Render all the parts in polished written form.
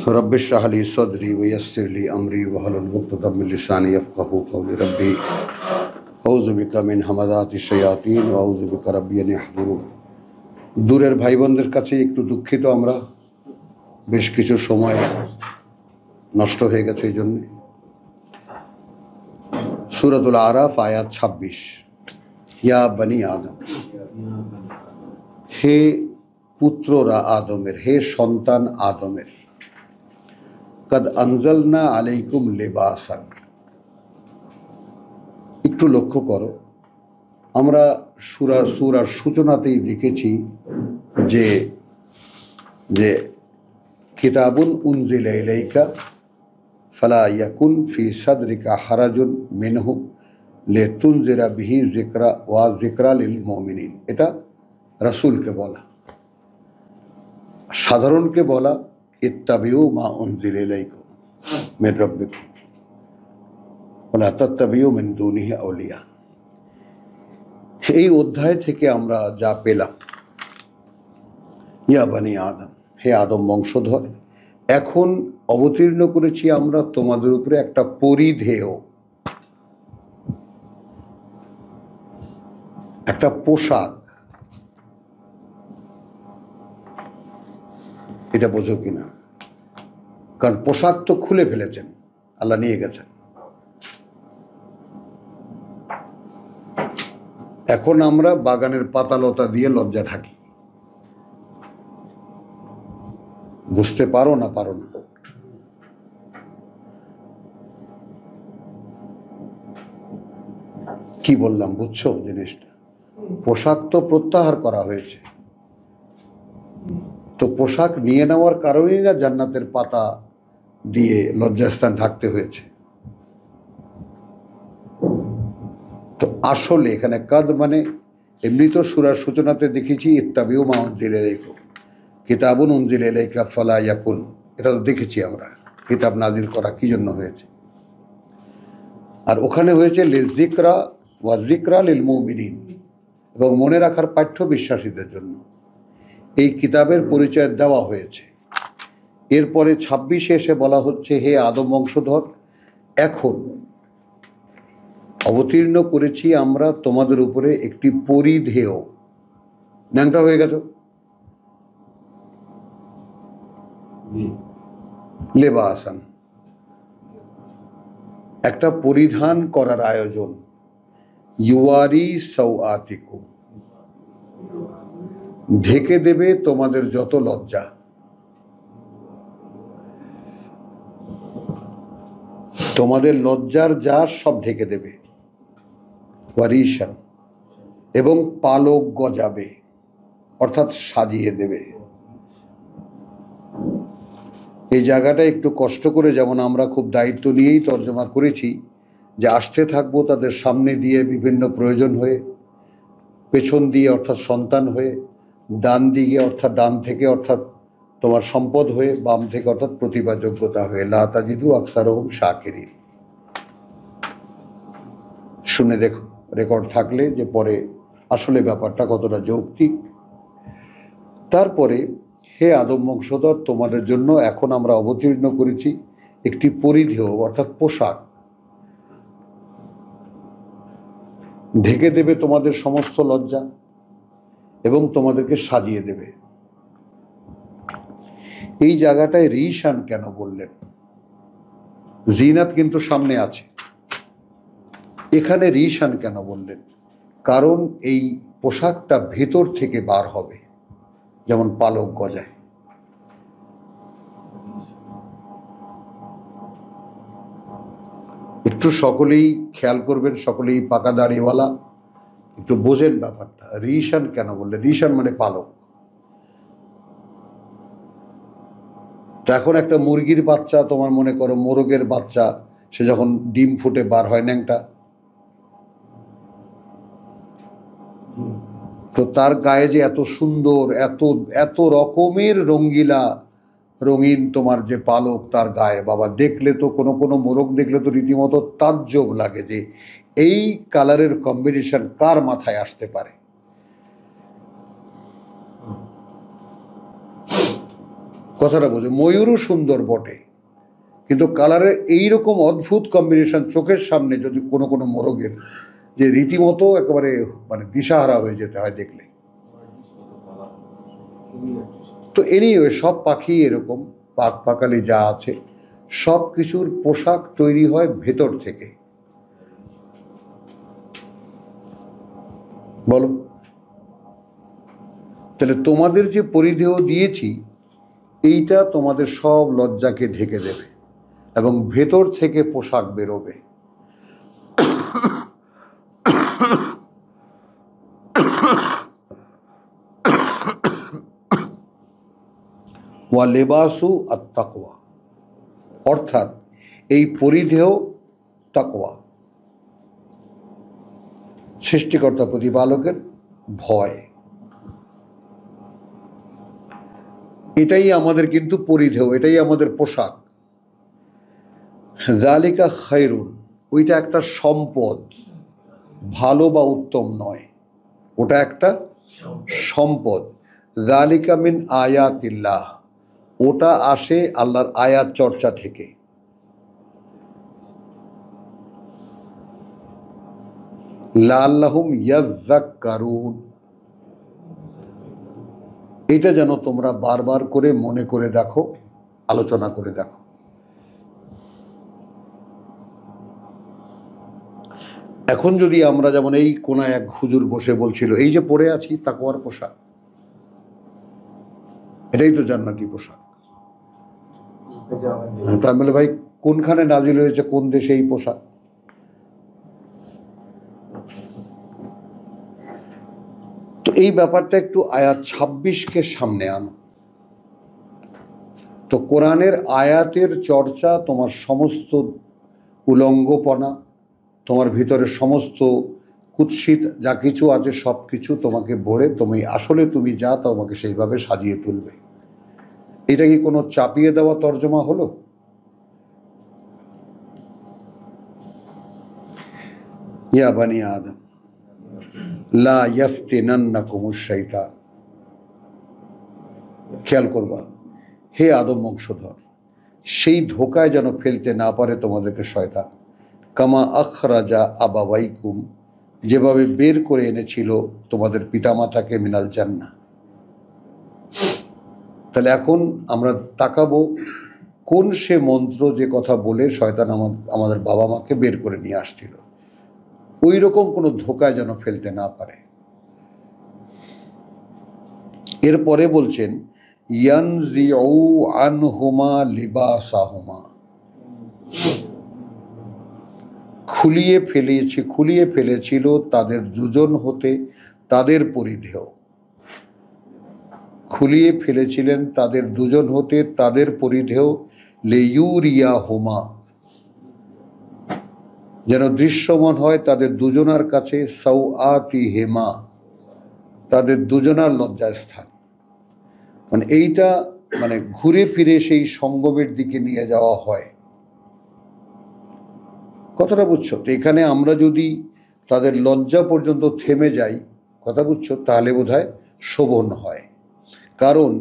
Rabbi इश्रह ली सदरी व यस्सिर ली अमरी वहलुल उक़दतम मिन लिसानी यफ़क़हू क़ौली रब्बी अऊज़ु बिका मिन हमाज़ाति शयातीन व अऊज़ु बिका रब्बी अन यहज़ुरून। দূরের ভাই বোনদের কাছে একটু দুঃখিত, আমরা বেশ কিছু সময় নষ্ট হয়ে গেছে এই জন্য। সূরাতুল আরাফ আয়াত 26, ইয়া বনি আদম, হে পুত্ররা আদমের, হে সন্তান আদমের, কদ আনজালনা আলাইকুম লিবাসান। একটু লক্ষ্য করো, আমরা সূরার সূচনাতেই দেখেছি যে যে কিতাবুন উনজিলা ইলাইকা ফালা ইয়াকুন ফি সাদরিকা হারাজুন মিনহু লিতুনজিরা বিহি যিকরা ওয়া যিকরা লিল মুমিনিন। এটা রাসূলকে বলা, সাধারণকে বলা ইত্তাবিউ মা উনজিলা ইলাইকুম মির রাব্বিকুম ওয়ালা তাত্তাবিউ মিন দুনিহি আউলিয়া। এই অধ্যায় থেকে আমরা যা পেলাম, ইয়া বনি আদম, হে আদম বংশধর, এখন অবতীর্ণ করেছি আমরা তোমাদের উপরে একটা পরিধেয়, একটা পোশাক। এটা বোঝো কিনা? কারণ পোশাক তো খুলে ফেলেছেন, আল্লাহ নিয়ে গেছেন। এখন আমরা বাগানের পাতালতা দিয়ে লজ্জা ঢাকি। বুঝতে পারো না? কি বললাম বুঝছো জিনিসটা? পোশাক তো প্রত্যাহার করা হয়েছে, তো পোশাক নিয়ে নেওয়ার কারণেই না জান্নাতের পাতা দিয়ে লজ্জাস্থান ঢাকতে হয়েছে। তো আসলে এখানে কাদ মানে এমনি তো সূরার সূচনাতে দেখেছি ইত্তাবিউ মা উনজিলা ইলাইকুম, কিতাবুন উনজিলা ইলাইকা ফালা ইয়াকুন, এটা তো দেখেছি আমরা কিতাব নাজিল করা কি জন্য হয়েছে। আর ওখানে হয়েছে লিযিকরা ওয়া যিকরা লিল মুমিনিন, এবং মনে রাখার পাঠ্য বিশ্বাসীদের জন্য এই কিতাবের পরিচয় দেওয়া হয়েছে। এরপরে 26-এ এসে বলা হচ্ছে, হে আদম বংশধর, এখন অবতীর্ণ করেছি আমরা তোমাদের উপরে একটি পরিধেয়। ন্যাংটা হয়ে গেছ, লেবাসান, একটা পরিধান করার আয়োজন। ইউয়ারি সাওআতিকুম, ঢেকে দেবে তোমাদের যত লজ্জা। তোমাদের লজ্জার যা সব ঢেকে দেবে। ওয়ারিশান, এবং পালক গজাবে, অর্থাৎ সাজিয়ে দেবে। এই জায়গাটা একটু কষ্ট করে, যেমন আমরা খুব দায়িত্ব নিয়েই তর্জমা করেছি, যে আসতে থাকবো তাদের সামনে দিয়ে বিভিন্ন প্রয়োজন হয়ে, পেছন দিয়ে অর্থাৎ সন্তান হয়ে, ডান দিকে অর্থাৎ ডান থেকে অর্থাৎ তোমার সম্পদ হয়ে, বাম থেকে অর্থাৎ প্রতিভা যোগ্যতা হয়ে। লা তাজিদু আকসারহুম শাকিরিন। শুনে দেখো রেকর্ড থাকলে যে পরে আসলে ব্যাপারটা কতটা যৌক্তিক। তারপরে, হে আদম বংশধর, তোমাদের জন্য এখন আমরা অবতীর্ণ করেছি একটি পরিধেয় অর্থাৎ পোশাক, ঢেকে দেবে তোমাদের সমস্ত লজ্জা এবং তোমাদেরকে সাজিয়ে দেবে। এই জায়গাটায় রিশান কেন বললেন? জিনাত কিন্তু সামনে আছে, এখানে রিশান কেন বললেন? কারণ এই পোশাকটা ভেতর থেকে বার হবে, যেমন পালক গজায়। একটু সকলেই খেয়াল করবেন, সকলেই পাকা দাড়িওয়ালা, একটু বোঝেন ব্যাপারটা। রিশান কেন বললেন? রিশান মানে পালক। তো এখন একটা মুরগির বাচ্চা, তোমার মনে করো মোরগের বাচ্চা, সে যখন ডিম ফুটে বার হয় ন্যাংটা, তো তার গায়ে যে এত সুন্দর, এত এত রকমের রঙিন তোমার যে পালক তার গায়ে, বাবা দেখলে তো কোনো মোরগ দেখলে তো রীতিমতো তাজ্জব লাগে যে এই কালারের কম্বিনেশন কার মাথায় আসতে পারে। কথাটা বোঝে। ময়ূরও সুন্দর বটে, কিন্তু কালারের এইরকম অদ্ভুত কম্বিনেশন চোখের সামনে যদি কোনো কোনো মোরগের, যে রীতিমতো একেবারে মানে দিশাহারা হয়ে যেতে হয় দেখলে। তো এনিওয়ে সব পাখি এরকম, পাক পাকালি যা আছে সব কিছুর পোশাক তৈরি হয় ভেতর থেকে। বলো, তাহলে তোমাদের যে পরিধেয় দিয়েছি এইটা তোমাদের সব লজ্জাকে ঢেকে দেবে এবং ভেতর থেকে পোশাক বেরোবে। ওয়া লেবাসু আত-তাকওয়া, অর্থাৎ এই পরিধেয় তাকওয়া, সৃষ্টিকর্তা প্রতিপালকের ভয়। এটাই আমাদের কিন্তু পরিধেয়, এটাই আমাদের পোশাক। যালিকা খায়রুন, ওইটা একটা সম্পদ, ভালো বা উত্তম নয়, ওটা একটা সম্পদ। যালিকা মিন আয়াতিল্লাহ, ওটা আসে আল্লাহর আয়াত চর্চা থেকে। লাআল্লাহুম ইয়াযাক্কারুন, এটা যেন তোমরা বারবার করে মনে করে দেখো, আলোচনা করে দেখো। এখন যদি আমরা যেমন এই কোনায় এক হুজুর বসে বলছিল এই যে পড়ে আছি তাকওয়ার পোশাক, এটাই তো জান্নাতি পোশাক। তার মানে ভাই কোনখানে নাজিল হয়েছে, কোন দেশে এই পোশাক? তো এই ব্যাপারটা একটু আয়াত 26কে সামনে আনো। তো কোরআনের আয়াতের চর্চা তোমার সমস্ত উলঙ্গপনা, তোমার ভিতরে সমস্ত কুৎসিত যা কিছু আছে সব কিছু তোমাকে ভরে তুমি আসলে তুমি যা তোমাকে সেইভাবে সাজিয়ে তুলবে। এটা কি কোনো চাপিয়ে দেওয়া তর্জমা হলো? ইয়া বানি আদম লা ইয়াফতিনান্নাকুমুশ শাইতান, খেয়াল করবা হে আদম বংশধর, সেই ধোকায় যেন ফেলতে না পারে তোমাদেরকে শয়তান। কামা আখরাজা আবাওয়াইকুম, যেভাবে বের করে এনেছিল তোমাদের পিতামাতাকে মিনাল জান্নাহ। তাহলে এখন আমরা তাকাবো কোন সে মন্ত্র যে কথা বলে শয়তান আমাদের বাবা মাকে বের করে নিয়ে আসছিল, ওই রকম কোনো ধোকায় যেন ফেলতে না পারে। এরপরে বলছেন ইয়ানজিউ আনহুমা লিবাসাহুমা, খুলিয়ে ফেলেছিল তাদের দুজন হতে তাদের পরিধেয়, খুলিয়ে ফেলেছিলেন তাদের দুজন হতে তাদের পরিধেয়, লিইউরিয়াহুমা, যেন দৃশ্যমান হয় তাদের দুজনার কাছে, সাওআতিহিমা, তাদের দুজনার লজ্জাস্থান। মানে এইটা মানে ঘুরে ফিরে সেই সঙ্গমের দিকে নিয়ে যাওয়া হয়। কথাটা বুঝছো? তো এখানে আমরা যদি তাদের লজ্জা পর্যন্ত থেমে যাই, কথা বুঝছো, তাহলে বোধহয় শোভন হয়। কারণ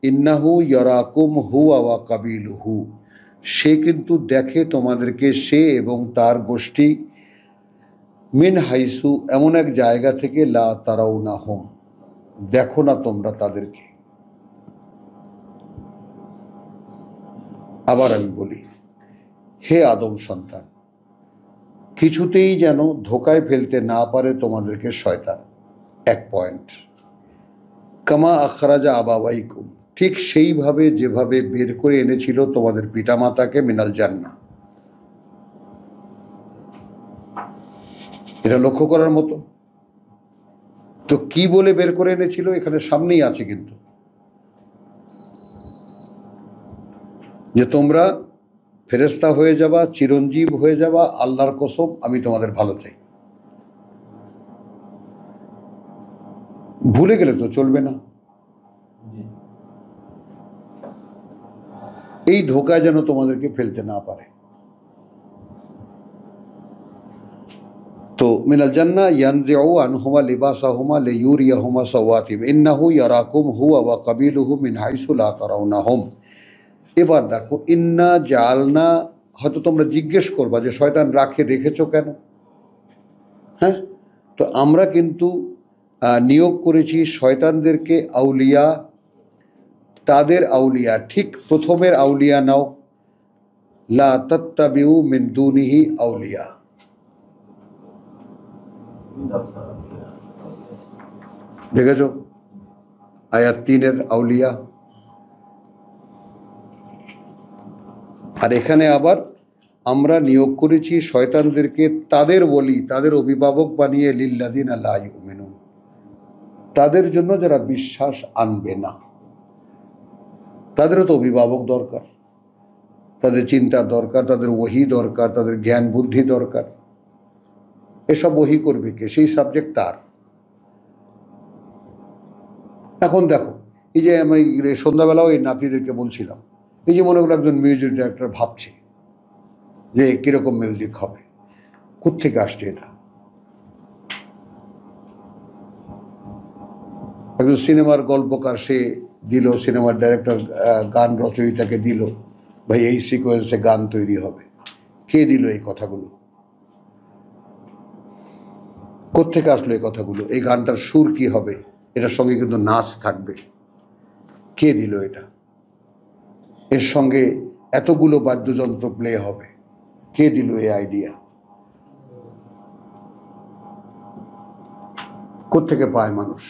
ইন্নাহু ইয়ারাকুম হুয়া ওয়া কাবিলুহু, সে কিন্তু দেখে তোমাদেরকে, সে এবং তার গোষ্ঠী, মিন হাইসু, এমন এক জায়গা থেকে, লা তারাউনাহুম, দেখো না তোমরা তাদেরকে। আবার আমি বলি, হে আদম সন্তান, কিছুতেই যেন ধোকায় ফেলতে না পারে তোমাদেরকে শয়তান। এক পয়েন্ট। কামা আখরাজা আবাওয়াইকুম, ঠিক সেইভাবে যেভাবে বের করে এনেছিল তোমাদের পিতামাতাকে মিনাল জান্নাহ। এটা লক্ষ্য করার মতো। তো কি বলে বের করে এনেছিল এখানে সামনেই আছে কিন্তু, যে তোমরা ফেরেশতা হয়ে যাবা, চিরঞ্জীব হয়ে যাবা, আল্লাহর কসম আমি তোমাদের ভালো চাই। ভুলে গেলে তো চলবে না। এই ধোকায় যেন তোমাদেরকে ফেলতে না পারে। তো মিনাল জান্নাহ ইয়ানজিউ আনহুমা লিবাসাহুমা লিইউরিয়াহুমা সাওয়াতিহিম ইন্নাহু ইয়ারাকুম হুয়া ওয়া কাবিলুহু মিন হাইসু লা তারাউনাহুম, এবার দেখো, ইন্না জালনা, হয়তো তোমরা জিজ্ঞেস করবা যে শয়তান রেখেছো কেন? হ্যাঁ, তো আমরা কিন্তু নিয়োগ করেছি শয়তানদেরকে আউলিয়া, তাদের আউলিয়া, ঠিক প্রথমের আউলিয়া নাও, লা তাত্তাবিউ মিন দুনিহি আউলিয়া। দেখেছ আয়াত 3-এর আউলিয়া। আর এখানে আবার আমরা নিয়োগ করেছি শয়তানদেরকে তাদের ওলি, তাদের অভিভাবক বানিয়ে, লিল্লাযিনা লা ইউমিনুন, তাদের জন্য যারা বিশ্বাস আনবে না। তাদেরও তো অভিভাবক দরকার, তাদের চিন্তার দরকার, তাদের ওহী দরকার, তাদের জ্ঞান বুদ্ধি দরকার। এসব ওহী করবে কে? সেই সাবজেক্ট তার। এখন দেখো, এই যে আমি সন্ধ্যাবেলাও এই নাতিদেরকে বলছিলাম, এই যে মনে করো একজন মিউজিক ডাইরেক্টর ভাবছে যে কিরকম মিউজিক হবে, কোত্থেকে আসছে এটা? একজন সিনেমার গল্পকার সে দিল, সিনেমার ডাইরেক্টর গান রচয়িতাকে দিল, ভাই এই সিকোয়েন্সে গান তৈরি হবে। কে দিল এই কথাগুলো? কোত্থেকে আসলো এই কথাগুলো? এই গানটার সুর কি হবে? এটার সঙ্গে কিন্তু নাচ থাকবে। কে দিল এটা? এর সঙ্গে এতগুলো বাদ্যযন্ত্র প্লে হবে। কে দিল এই আইডিয়া? কোত্থেকে পায় মানুষ?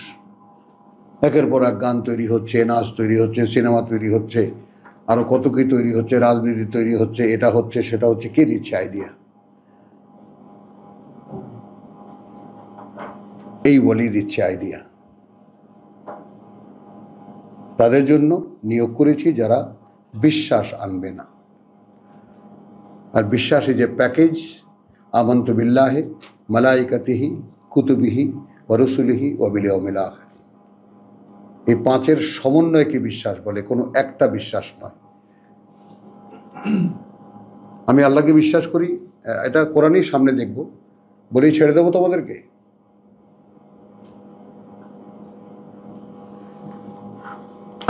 একের পর এক গান তৈরি হচ্ছে, নাচ তৈরি হচ্ছে, সিনেমা তৈরি হচ্ছে, আরো কত কি তৈরি হচ্ছে, রাজনীতি তৈরি হচ্ছে, এটা হচ্ছে সেটা হচ্ছে। কে দিচ্ছে আইডিয়া? এই বলেই দিচ্ছে আইডিয়া। তাদের জন্য নিয়োগ করেছি যারা বিশ্বাস আনবে না। আর বিশ্বাসী যে প্যাকেজ, আমান্তু বিল্লাহি মালাইকাতিহি কুতুবিহি ওয়া রুসুলিহি ওয়া বিল ইয়াউমিল আখির, এই 5-এর সমন্বয়কে বিশ্বাস বলে, কোনো একটা বিশ্বাস নয়। আমি আল্লাহকে বিশ্বাস করি, এটা কোরআনই সামনে দেখব, বলেই ছেড়ে দেবো তোমাদেরকে।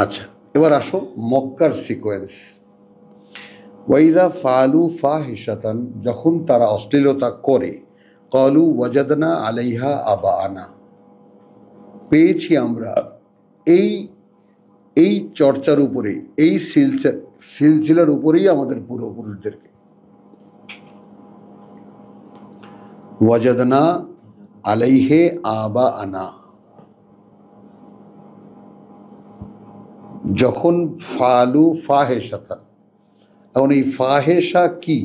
আচ্ছা, এবার আসো মক্কার সিকোয়েন্স। ওয়াইদা ফালু ফাহিশাতান, যখন তারা অশ্লীলতা করে, ক্বালু ওয়াজাদনা আলাইহা আবাআনা, পেয়েছি আমরা এই এই চর্চার উপরে, এই সিলসিলার উপরেই আমাদের পূর্বপুরুষদেরকে। ওয়াজাদনা আলাইহে আবাআনা, যখন ফালু ফাহেশাতান। এখন এই ফাহেশা কি,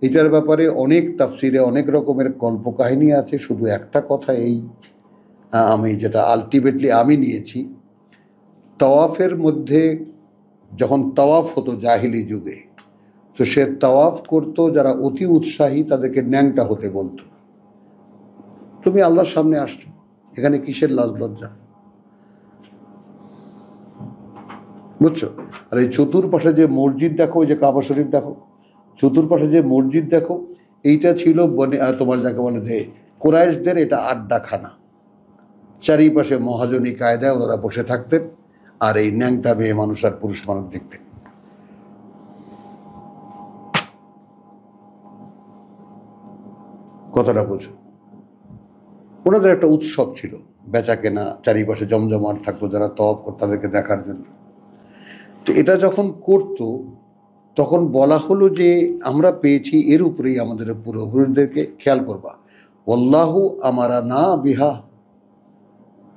এটার ব্যাপারে অনেক তাফসিরে অনেক রকমের কল্পকাহিনী আছে। শুধু একটা কথা, এই আমি যেটা আলটিমেটলি আমি নিয়েছি, তাওয়াফের মধ্যে যখন তাওয়াফ হতো জাহিলি যুগে, তো সে তাওয়াফ করতো যারা অতি উৎসাহী, তাদেরকে ন্যাংটা হতে বলতো। তুমি আল্লাহর সামনে আসছো, এখানে কিসের লাজ লজ্জা? বুঝছো? আর এই চতুর্পাশে যে মসজিদ দেখো, ওই যে কাবা শরীফ দেখো, চতুর্পাশে যে মসজিদ দেখো, এইটা ছিল তোমার যাকে বলে যে কুরাইশদের এটা আড্ডাখানা। চারিপাশে মহাজনী কায়দায় ওনারা বসে থাকতেন, আর এই ন্যাংটা মেয়ে মানুষ আর পুরুষ মানুষ দেখতেন। কথাটা বুঝো? ওনাদের একটা উৎসব ছিল, বেচা কেনা, চারিপাশে জমজমাট থাকতো, যারা তওয়াফ করত তাদেরকে দেখার জন্য। তো এটা যখন করতো, তখন বলা হলো যে আমরা পেয়েছি এর উপরেই আমাদের পূর্বপুরুষদেরকে। খেয়াল করবা, ওয়াল্লাহু আমারা না বিহা,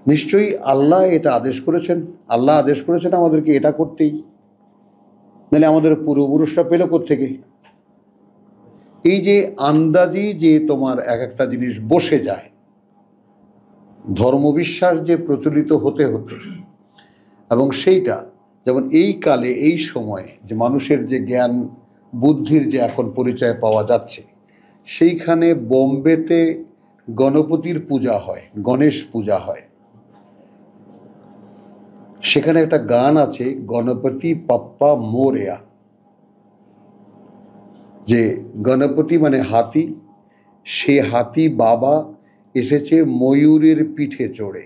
নিশ্চয়ই আল্লাহ এটা আদেশ করেছেন। আল্লাহ আদেশ করেছেন আমাদেরকে এটা করতেই, নাহলে আমাদের পূর্বপুরুষরা পেল কোত্থেকে? এই যে আন্দাজি যে তোমার এক একটা জিনিস বসে যায়, ধর্মবিশ্বাস যে প্রচলিত হতে হতে, এবং সেইটা যেমন এই কালে এই সময়ে যে মানুষের যে জ্ঞান বুদ্ধির যে এখন পরিচয় পাওয়া যাচ্ছে, সেইখানে বোম্বেতে গণপতির পূজা হয়, গণেশ পূজা হয়। সেখানে একটা গান আছে, গণপতি পাপ্পা মোরেয়া, যে গণপতি মানে হাতি, সে হাতি বাবা এসেছে ময়ূরের পিঠে চড়ে।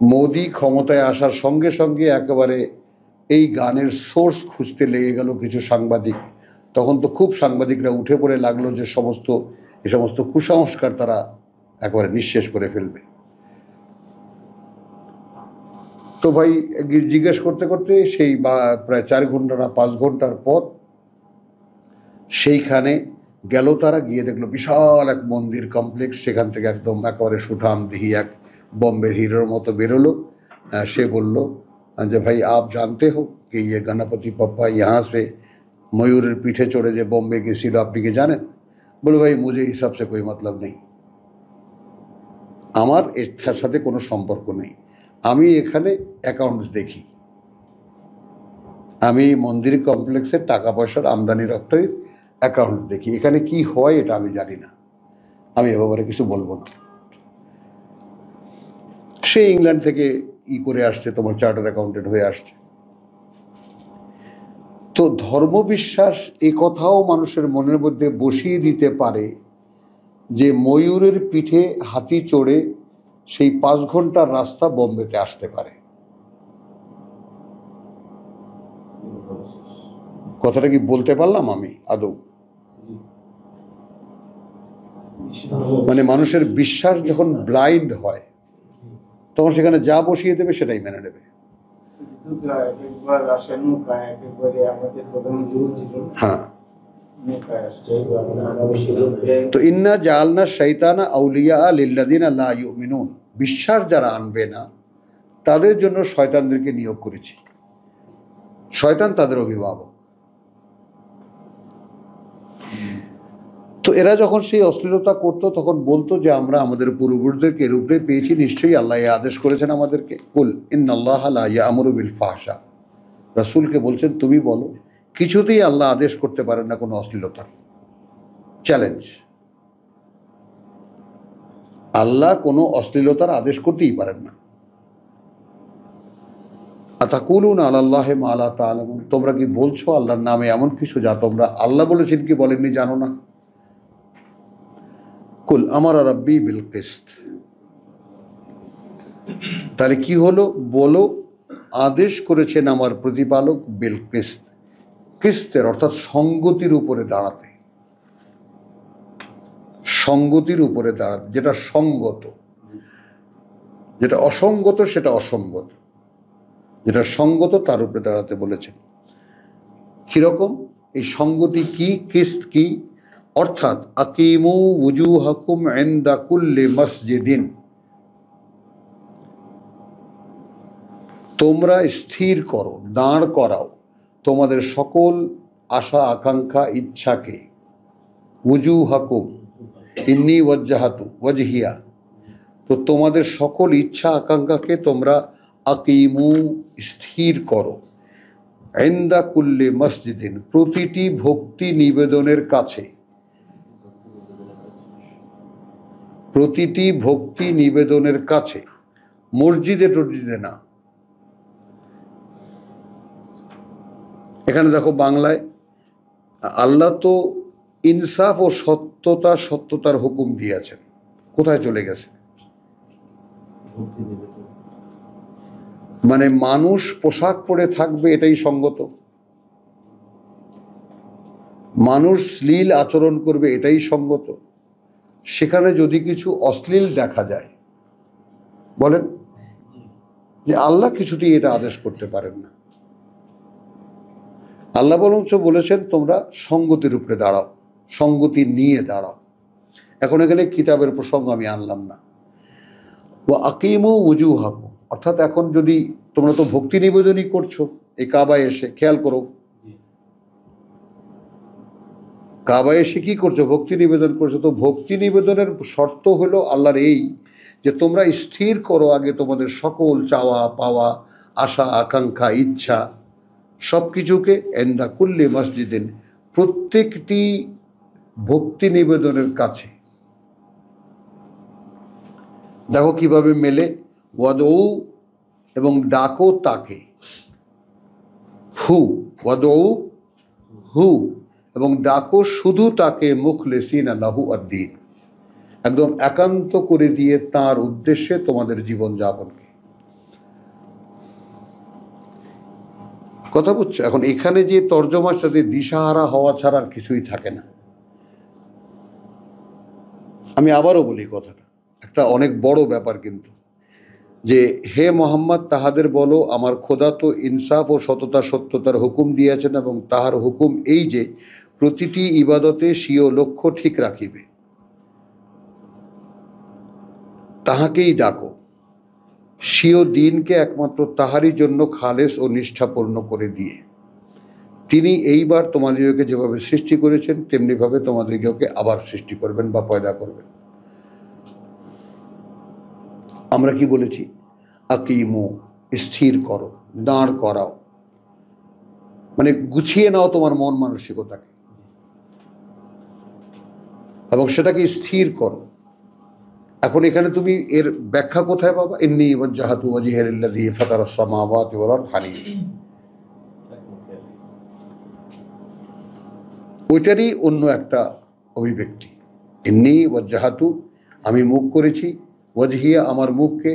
মোদি ক্ষমতায় আসার সঙ্গে সঙ্গে একেবারে এই গানের সোর্স খুঁজতে লেগে গেল কিছু সাংবাদিক। তখন তো খুব সাংবাদিকরা উঠে পড়ে লাগলো যে এ সমস্ত কুসংস্কার তারা একেবারে নিঃশেষ করে ফেলবে। তো ভাই জিজ্ঞেস করতে করতে সেই বা প্রায় 4 ঘন্টা না 5 ঘন্টার পর সেইখানে গেল, তারা গিয়ে দেখলো বিশাল এক মন্দির কমপ্লেক্স, সেখান থেকে একদম একেবারে সুঠাম দেহি এক বম্বের হিরোর মতো বেরোলো। সে বলল যে ভাই আপ জানতে হো कि ये गणपति पप्पा यहाँ से ময়ূরের পিঠে চড়ে যে বম্বে গেছিল, আপনি কি জানেন? বলে ভাই মুঝে এই সবসে কোই মতলব নেই, আমার এর সাথে কোনো সম্পর্ক নেই, আমি এখানে অ্যাকাউন্টস দেখি, আমি মন্দির কমপ্লেক্সের টাকা পয়সার আমদানি রপ্তানির অ্যাকাউন্ট দেখি, এখানে কি হয় এটা আমি জানি না, আমি এ ব্যাপারে কিছু বলবো না। সে ইংল্যান্ড থেকে করে আসছে, তোমার চার্টার্ড অ্যাকাউন্টেন্ট হয়ে আসছে। তো ধর্মবিশ্বাস এ কথাও মানুষের মনের মধ্যে বসিয়ে দিতে পারে যে ময়ূরের পিঠে হাতি চড়ে সেই 5 ঘন্টার রাস্তা বোম্বেতে আসতে পারে। কথাটা কি বলতে পারলাম আমি আদৌ? মানে মানুষের বিশ্বাস যখন ব্লাইন্ড হয় তখন সেখানে যা বসিয়ে দেবে সেটাই মেনে নেবে। হ্যাঁ, তো ইন্না জাআলনা শাইতানা আউলিয়া লিল্লাযিনা লা ইউমিনুন, বিশ্বাস যারা আনবে না তাদের জন্য শয়তানদেরকে নিয়োগ করেছি, শয়তান তাদের অভিভাবক। তো এরা যখন সেই অশ্লীলতা করতো তখন বলতো যে আমরা আমাদের পূর্বপুরুষদেরকে এর উপরে পেয়েছি, নিশ্চয়ই আল্লাহ আদেশ করেছেন আমাদেরকে। কুল ইন্নাল্লাহা লা ইয়া'মুরু বিল ফাহশা, রাসূলকে বলছেন তুমি বলো কিছুতেই আল্লাহ আদেশ করতে পারেন না কোনো অশ্লীলতার। চ্যালেঞ্জ, আল্লাহ কোনো অশ্লীলতার আদেশ করতেই পারেন না। আতাকুলুনা আলাল্লাহি মা লা তা'লামুন, তোমরা কি বলছো আল্লাহর নামে এমন কিছু যা তোমরা আল্লাহ বলেছেন কি বলেননি জানো না। কুল আমারা রাব্বি বিল কিসত, তাহলে কি হলো বলো, আদেশ করেছেন আমার প্রতিপালক বিল কিসত, কিস্তের অর্থাৎ সঙ্গতির উপরে দাঁড়াতে, সঙ্গতির উপরে দাঁড়াতে, যেটা সঙ্গত, যেটা অসঙ্গত সেটা অসঙ্গত, যেটা সঙ্গত তার উপরে দাঁড়াতে বলেছেন। কিরকম এই সঙ্গতি কি, কিস্ত কি? অর্থাৎ আকিমু ওয়ুজুহাকুম ইনদা কুল্লি মসজিদিন, তোমরা স্থির করো, দাঁড় করাও তোমাদের সকল আশা আকাঙ্ক্ষা ইচ্ছাকে, ওয়ুজুহাকুম ইন্নী ওয়াজ্জাহাতু ওয়াজহিয়া, তো তোমাদের সকল ইচ্ছা আকাঙ্ক্ষাকে তোমরা আকিমু স্থির করো, ইনদা কুল্লি মসজিদিন প্রতিটি ভক্তি নিবেদনের কাছে, প্রতিটি ভক্তি নিবেদনের কাছে, মসজিদে টসজিদে না। এখানে দেখো বাংলায় আল্লাহ তো ইনসাফ ও সত্যতার হুকুম দিয়েছেন, কোথায় চলে গেছে? মানে মানুষ পোশাক পরে থাকবে এটাই সঙ্গত, মানুষ শ্লীল আচরণ করবে এটাই সঙ্গত, সেখানে যদি কিছু অশ্লীল দেখা যায় বলেন যে আল্লাহ কিছুতেই এটা আদেশ করতে পারেন না। আল্লাহ বরঞ্চ বলেছেন তোমরা সঙ্গতির উপরে দাঁড়াও, সঙ্গতি নিয়ে দাঁড়াও। এখন এখানে কিতাবের প্রসঙ্গ আমি আনলাম না। ও আকিমু ওয়ুজুহাকুম, অর্থাৎ এখন যদি তোমরা তো ভক্তি নিবেদনই করছো এই কাবায় এসে, খেয়াল করো কাবায় এসে কি করছো? ভক্তি নিবেদন করছো। তো ভক্তি নিবেদনের শর্ত হলো আল্লাহর এই যে তোমরা স্থির করো আগে তোমাদের সকল চাওয়া পাওয়া আশা আকাঙ্ক্ষা ইচ্ছা সব কিছুকে ইনদা কুল্লি মসজিদিন প্রত্যেকটি ভক্তি নিবেদনের কাছে। দেখো কিভাবে মেলে, ওয়াদউ এবং ডাকো তাকে, হু ওয়াদউ হু এবং ডাকো শুধু তাকে, মুখলিসিনা লাহু আদ-দীন একদম একান্ত করে দিয়ে তার উদ্দেশ্যে তোমাদের জীবন যাপনকে। কথা বুঝছো? এখন এখানে যে তর্জমার সাথে দিশাহারা হওয়া ছাড়া আর কিছুই থাকে না। আমি আবারও বলি কথাটা, একটা অনেক বড় ব্যাপার কিন্তু, যে হে মোহাম্মদ তাহাদের বলো আমার খোদা তো ইনসাফ ও সত্যতার হুকুম দিয়েছেন, এবং তাহার হুকুম এই যে প্রতিটি ইবাদতে স্বীয় লক্ষ্য ঠিক রাখিবে, তাহাকেই ডাকো, স্বীয় দিনকে একমাত্র তাহারই জন্য খালেস ও নিষ্ঠাপূর্ণ করে দিয়ে তিনি এইবার তোমাদেরকে যেভাবে সৃষ্টি করেছেন তেমনিভাবে তোমাদেরকে আবার সৃষ্টি করবেন বা পয়দা করবেন। আমরা কি বলেছি? আকিমু, স্থির করো, দাঁড় করাও, মানে গুছিয়ে নাও তোমার মন মানসিকতাকে এবং সেটাকে স্থির করো। এখন এখানে তুমি এর ব্যাখ্যা কোথায় পাবা? ইন্নী ওয়াজ্জাহাতু ওয়াজহিয়া লিল্লাযী ফাতারাস সামাওয়াতি ওয়াল আরদ হানিফ, ওইটারই অন্য একটা অভিব্যক্তি। ইন্নী ওয়াজ্জাহাতু, আমি মুখ করেছি, ওয়াজহিয়া আমার মুখকে,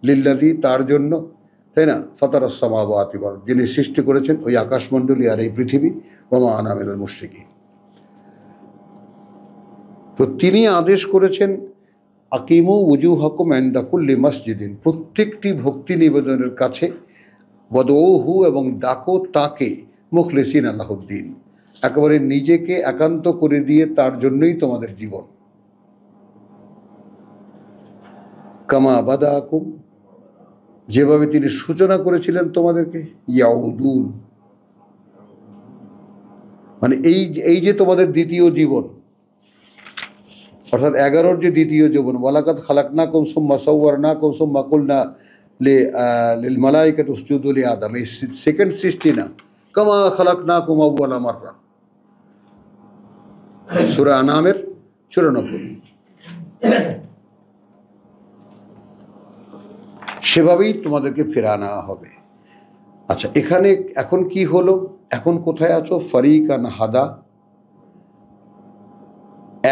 লিল্লাযী তার জন্য, তাই না, ফাতারাস সামাওয়াতি ওয়াল আরদ যিনি সৃষ্টি করেছেন ওই আকাশমণ্ডলী আর এই পৃথিবী, ওয়া মা আনা মিনাল মুশরিকিন। তো তিনি আদেশ করেছেন আকিমু ওয়ুজুহাকুম ইনদা কুল্লি মসজিদিন, প্রত্যেকটি ভক্তি নিবেদনের কাছে, ওয়াদউহু এবং ডাকো তাকে, মুখলিসিন আল্লাহুদ্দিন, একেবারে নিজেকে একান্ত করে দিয়ে তার জন্যই তোমাদের জীবন। কামা বাদাকুম, যেভাবে তিনি সূচনা করেছিলেন তোমাদেরকে, ইয়াউদুন, মানে এই যে তোমাদের দ্বিতীয় জীবন, অর্থাৎ 11 যে দ্বিতীয় জীবন, ওয়ালাকাদ খালাকনাকুম সুম্মা সাওয়ারনাকুম সুম্মা কুলনা লিল মালাইকাতি উসজুদু লি আদম, এই সেকেন্ড সৃষ্টি না, কামা খালাকনাকুম আউওয়ালা মাররা, সূরা আনামের 94। সেভাবেই তোমাদেরকে ফিরে আনা হবে। আচ্ছা, এখানে এখন কি হলো? এখন কোথায় আছো? ফারিকান হাদা,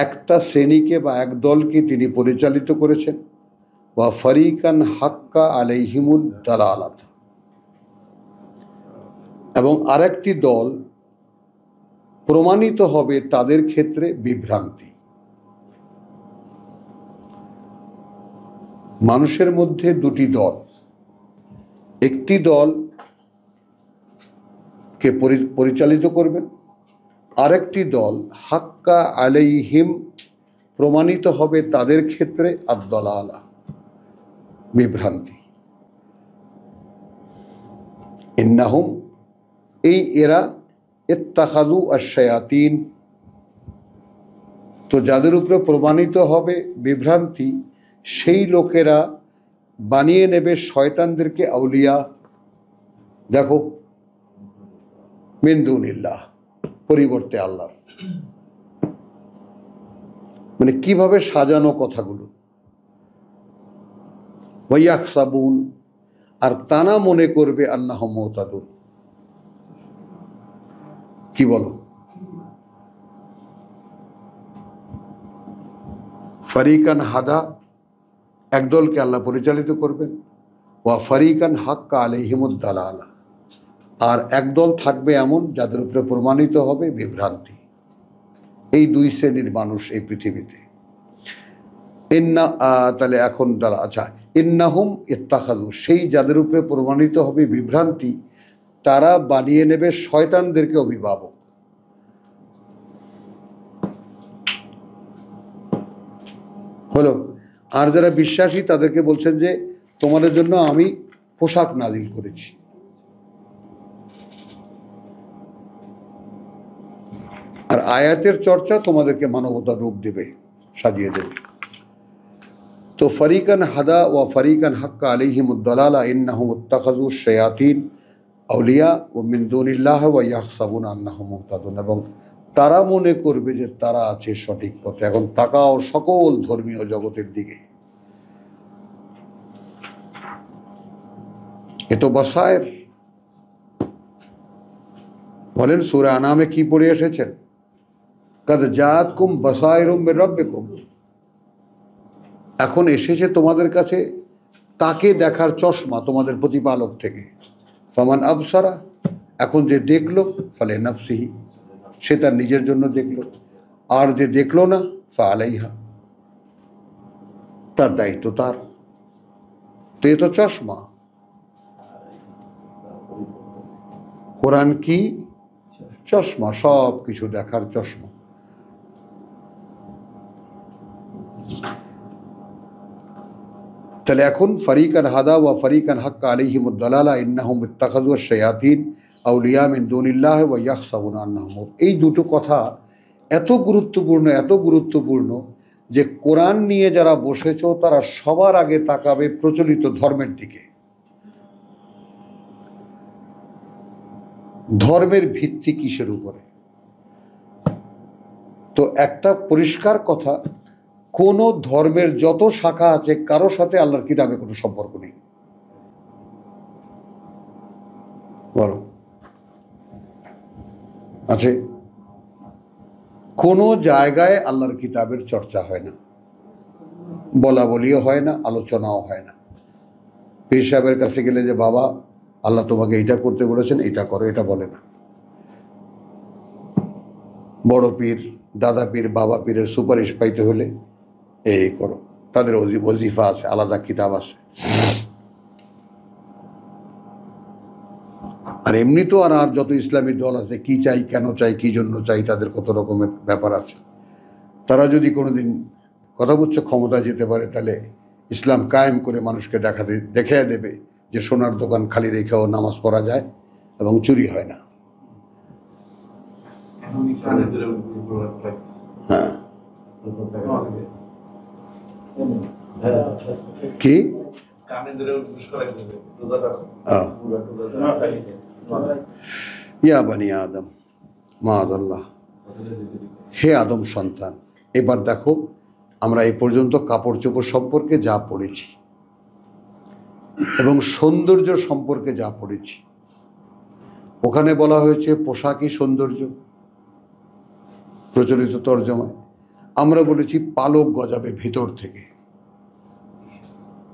একটা শ্রেণীকে বা এক দলকে তিনি পরিচালিত করেছেন, ওয়া ফারিকান হাক্কা আলাইহিমুদ দালালাত, এবং আরেকটি দল প্রমাণিত হবে তাদের ক্ষেত্রে বিভ্রান্তি। মানুষের মধ্যে দুটি দল, একটি দলকে পরিচালিত করবেন, আরেকটি দল হাক্কা আলাইহিম, প্রমাণিত হবে তাদের ক্ষেত্রে আদ-দালালা, বিভ্রান্তি। ইন্নাহুম, এই এরা, ইত্তাখাযু আশ-শায়াতিন, তো যাদের উপরে প্রমাণিত হবে বিভ্রান্তি সেই লোকেরা বানিয়ে নেবে শয়তানদেরকে আউলিয়া, দেখো, মিন দুনিল্লাহ, পরিবর্তে আল্লাহ। মানে কিভাবে সাজানো কথাগুলো, ওয়াইয়াহসাবুন, আর তারা মনে করবে আন্নাহুম মুহতাদুন। কি বলো? ফারিকান হাদা, একদলকে আল্লাহ পরিচালিত করবেন, ওয়া ফারিকান হাক্কা আলাইহিমুদ দালালা, আর একদল থাকবে এমন যাদের উপরে প্রমাণিত হবে বিভ্রান্তি। এই দুই শ্রেণীর মানুষ এই পৃথিবীতে। তাহলে এখন আচ্ছা, ইন্নাহুম ইত্তাখাযু, সেই যাদের উপরে প্রমাণিত হবে বিভ্রান্তি তারা বানিয়ে নেবে শয়তানদেরকে অভিভাবক। হলো। আর যারা বিশ্বাসী তাদেরকে বলছেন যে তোমাদের জন্য আমি পোশাক নাজিল করেছি। আর আয়াতের চর্চা তোমাদেরকে মানবতার রূপ দেবে, সাজিয়ে দেবে। তো ফারিকান হাদা ওয়া ফারিকান হাক্কা আলাইহিমুদ দালালা ইন্নাহুম ইত্তাখাযু শায়াতিন আউলিয়া ওয়া মিন দুনিল্লাহি ওয়া ইয়াহসাবুনা আন্নাহুম মুহতাদুন, এবং তারা মনে করবে যে তারা আছে সঠিক পথে। এখন তাকাও সকল ধর্মীয় জগতের দিকে, এ তো বাসায়ের। বলেন সূরা আনামে কি পড়ে এসেছেন? কাদ জাআতকুম বাসায়রুম মির রাব্বিকুম, এখন এসেছে তোমাদের কাছে তাকে দেখার চশমা তোমাদের প্রতিপালক থেকে। ফামান আবসারা, এখন যে দেখলো ফলে নাফসিহি, সে তার নিজের জন্য দেখলো, আর যে দেখলো না ফালাইহা, তার দায়িত্ব তার। তো এ তো চশমা। কোরআন কি? চশমা, সব কিছু দেখার চশমা। তাহলে এখন ফরিকান হাদা ওয়া ফরিকান হাক্কা আলাইহিমুদ দালালা ইন্নাহুম ইত্তাখাযু আশ-শায়াতিন আউলিয়া মিন দুনিল্লাহ ওয়া ইয়াহসাবুনা আন্নাহুম, এই দুটো কথা এত গুরুত্বপূর্ণ, এত গুরুত্বপূর্ণ যে কোরআন নিয়ে যারা বসেছ তারা সবার আগে তাকাবে প্রচলিত ধর্মের দিকে। ধর্মের ভিত্তি কিসের উপরে? তো একটা পরিষ্কার কথা, কোন ধর্মের যত শাখা আছে কারো সাথে আল্লাহর কিতাবে কোনো সম্পর্ক নেই। বলো আছে? কোনো জায়গায় আল্লাহর কিতাবের চর্চা হয় না, বলা বলিও হয় না, আলোচনাও হয় না। পীর সাহেবের কাছে গেলে যে বাবা আল্লাহ তোমাকে এইটা করতে বলেছেন, এইটা করো, এটা বলে না। বড় পীর, দাদা পীর, বাবা পীরের সুপারিশ পাইতে হলে এই করো, তাদের ওজিফা আছে, আলাদা কিতাব আছে। আর এমনি তো আর যত ইসলামী দল আছে, কি চাই, কেন চাই, কি জন্য চাই, তাদের কত রকমের ব্যাপার আছে। তারা যদি কোনোদিন কথা বলছে ক্ষমতা যেতে পারে, তাহলে ইসলাম কায়েম করে মানুষকে দেখিয়ে দেবে যে সোনার দোকান খালি রেখেও নামাজ পড়া যায় এবং চুরি হয় না। হ্যাঁ, কি ইয়া বানি আদম মাআযাল্লাহ, হে আদম সন্তান। এবার দেখো, আমরা এই পর্যন্ত কাপড় চোপড় সম্পর্কে যা পড়েছি এবং সৌন্দর্য সম্পর্কে যা পড়েছি, ওখানে বলা হয়েছে পোশাকই সৌন্দর্য প্রচলিত তর্জমায়। আমরা বলেছি পালক গজাবে ভিতর থেকে,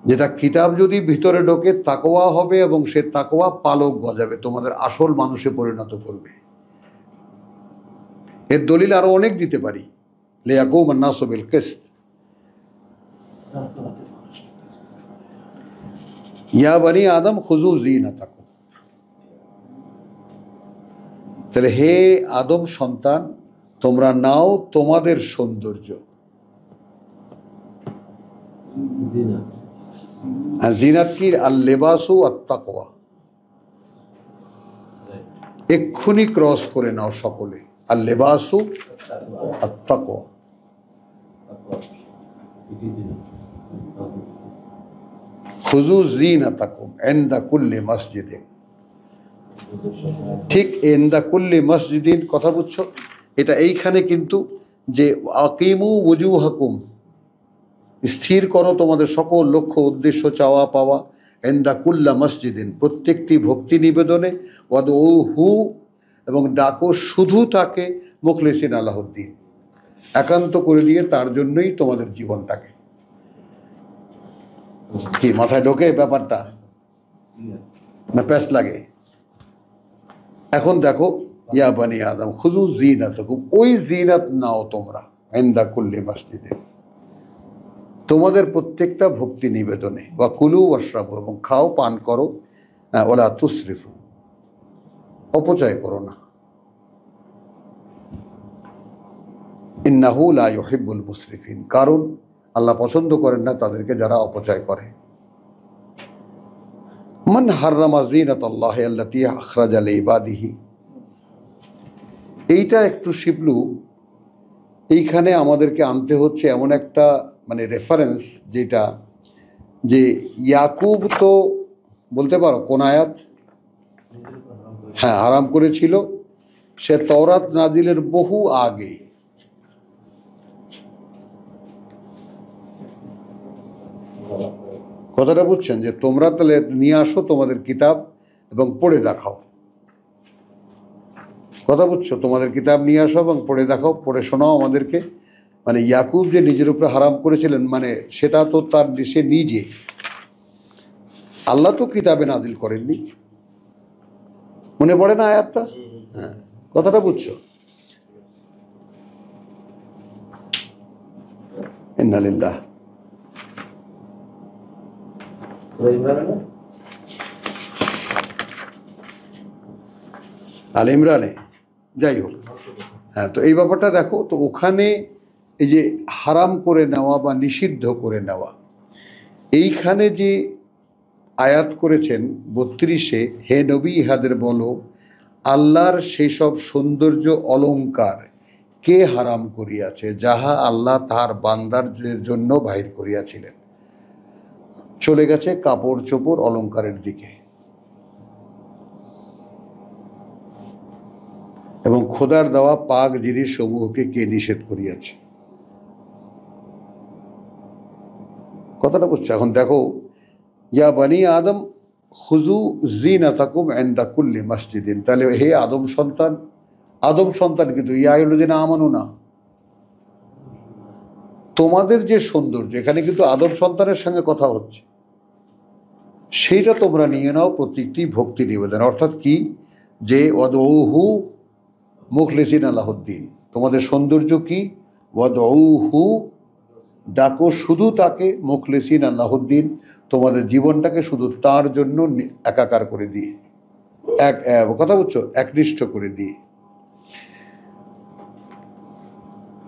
যেটা কিতাব যদি ভিতরে ঢোকে তাকওয়া হবে এবং সে তাকওয়া পালক গজাবে, তোমাদের আসল মানুষে পরিণত করবে। এর দলিল আরো অনেক দিতে পারি। লিয়াকুম আন-নাসু বিল কিসত, ইয়া বানি আদম খুযু যিনাতাকুম। তাহলে হে আদম সন্তান, তোমরা নাও তোমাদের সৌন্দর্য। আর জিনাত কি? আল লিবাসু আত তাকওয়া। এক্ষুনি ক্রস করে নাও সকলে, আল লিবাসু আত তাকওয়া। খুযু যিনাতাকুম ইনদা কুল্লি মসজিদিন। ঠিক ইনদা কুল্লি মসজিদিন, কথা বুঝছো? এটা এইখানে কিন্তু যে আকিমু ওয়ুজুহাকুম, স্থির করো তোমাদের সকল লক্ষ্য উদ্দেশ্য চাওয়া পাওয়া, ইনদা কুল্লা মসজিদিন, প্রত্যেকটি ভক্তি নিবেদনে, ওয়াদউহু, এবং ডাকো শুধু তাকে, মুখলিসিন আলাহুদ্দিন, একান্ত করে দিয়ে তার জন্যই তোমাদের জীবনটাকে। কি মাথায় ঢোকে ব্যাপারটা না প্যাস লাগে? এখন দেখো, ইয়া বানি আদম খুযু যিনাতাকুম, ওই যিনাত নাও তোমরা ইনদা কুল্লি মসজিদে, তোমাদের প্রত্যেকটা ভক্তি নিবেদনে, ওয়া কুলু ওয়াশরাবু, এবং খাও পান করো, ওয়ালা তুসরিফু, অপচয় করো না। ইন্নাহু লা ইউহিব্বুল মুসরিফিন, কারণ আল্লাহ পছন্দ করেন না তাদেরকে যারা অপচয় করে। মান হাররামা যিনাতাল্লাহি আল্লাতী আখরাজা লিইবাদিহি, এইটা একটু শিবলু এইখানে আমাদেরকে আনতে হচ্ছে এমন একটা মানে রেফারেন্স, যেটা যে ইয়াকুব তো বলতে পারো কোন আয়াত? হ্যাঁ, আরাম করেছিল, সে তওরাত নাজিলের বহু আগে। কথাটা বুঝছেন? যে তোমরা তাহলে নিয়ে আসো তোমাদের কিতাব এবং পড়ে দেখাও। কথা বুঝছো? তোমাদের কিতাব নিয়ে আসো এবং পড়ে দেখাও, পড়ে শোনাও আমাদেরকে। মানে ইয়াকুব যে নিজের উপরে হারাম করেছিলেন, মানে সেটা তো তার সে নিজে, আল্লাহ তো কিতাবে নাজিল করেননি। মনে পড়ে না আয়াতটা? হ্যাঁ, কথাটা বুঝছো? ইন্না লিল্লাহ। আল ইমরানে, যাই হোক। হ্যাঁ, তো এই ব্যাপারটা দেখো তো, ওখানে এই যে হারাম করে নেওয়া বা নিষিদ্ধ করে নেওয়া, এইখানে যে আয়াত করেছেন 32-এ, হে নবী ইহাদের বলো আল্লাহর সেই সব সৌন্দর্য অলংকার কে হারাম করিয়াছে যাহা আল্লাহ তাহার বান্দার জন্য বাহির করিয়াছিলেন। চলে গেছে কাপড় চোপড় অলংকারের দিকে। এবং খোদার দেওয়া পাক জিনিস সমূহকে কে নিষেধ করিয়াছে। কথাটা বুঝছো? এখন দেখো, ইয়া বানি আদম খুজু জিনাতাকুম ইনদা কুল্লি মসজিদিন, তাহলে হে আদম সন্তান, আদম সন্তান কিন্তু ইয়া আইয়ুহাল্লাযীনা আমানু না, তোমাদের যে সৌন্দর্য, এখানে কিন্তু আদম সন্তানের সঙ্গে কথা হচ্ছে, সেইটা তোমরা নিয়ে নাও প্রত্যেকটি ভক্তি নিবেদন। অর্থাৎ কি, যে ওয়াদউহু মুখলিসিনা লাহুদ্দিন, তোমাদের সৌন্দর্য কি, ওয়াদউহু, ডাকো শুধু তাকে, মুখলিসিনা লাহুদ্দিন, তোমাদের জীবনটাকে শুধু তার জন্য একাকার করে দিয়ে, কথা বুঝছো, একনিষ্ঠ করে দিয়ে।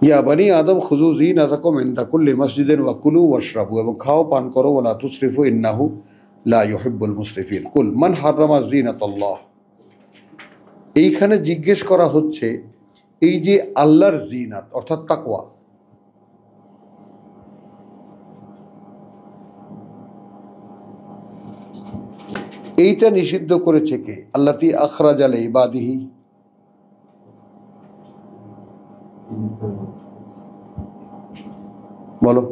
ইয়া বানি আদম খুযু যিনাতাকুম ইনদা কুল্লি মসজিদিন ওয়া কুলু ওয়াশরাবু, এবং খাও পান করো, ওয়ালা তুসরিফু ইন্নাহু লা ইউহিব্বুল মুসরিফিন। কুল মান হারামা যিনাতাল্লাহ, এইখানে জিজ্ঞেস করা হচ্ছে এই যে আল্লাহর জিনাত অর্থাৎ তাকওয়া, এইটা নিষিদ্ধ করেছে কে? আল্লাতী আখরাজা লিইবাদিহি, বলো,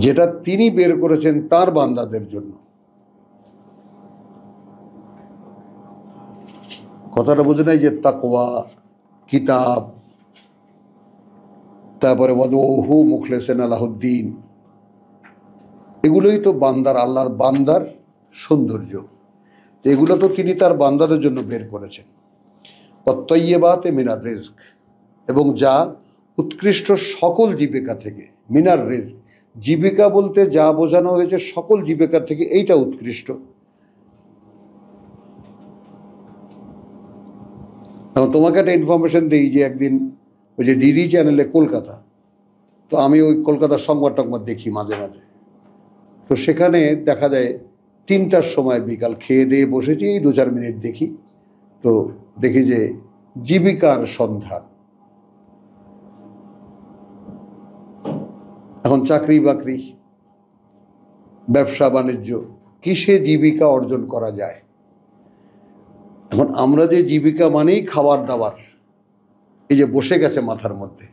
যেটা তিনি বের করেছেন তার বান্দাদের জন্য। কথাটা বুঝে নাই যে তাকওয়া, কিতাব, তারপরে ওয়াদউহু মুখলিসিনা লাহুদ্দিন, এগুলোই তো বান্দার, আল্লাহর বান্দার সৌন্দর্য। এগুলো তো তিনি তার বান্দাদের জন্য বের করেছেন। অত্তয়্যিবাতে মিনার রিজক, এবং যা উৎকৃষ্ট সকল জীবিকা থেকে, মিনার রিজক, জীবিকা বলতে যা বোঝানো হয়েছে সকল জীবিকা থেকে এইটা উৎকৃষ্ট। এখন তোমাকে একটা ইনফরমেশন দিই যে একদিন ওই যে ডিডি চ্যানেলে কলকাতা, তো আমি ওই কলকাতার সংবাদ টংবাদ দেখি মাঝে মাঝে, তো সেখানে দেখা যায় 3টার সময় বিকাল খেয়ে দিয়ে বসেছি, এই 2-4 মিনিট দেখি, তো দেখি যে জীবিকার সন্ধান। এখন চাকরি বাকরি, ব্যবসা বাণিজ্য, কিসে জীবিকা অর্জন করা যায়। এখন আমরা যে জীবিকা মানেই খাবার দাবার, এই যে বসে গেছে মাথার মধ্যে,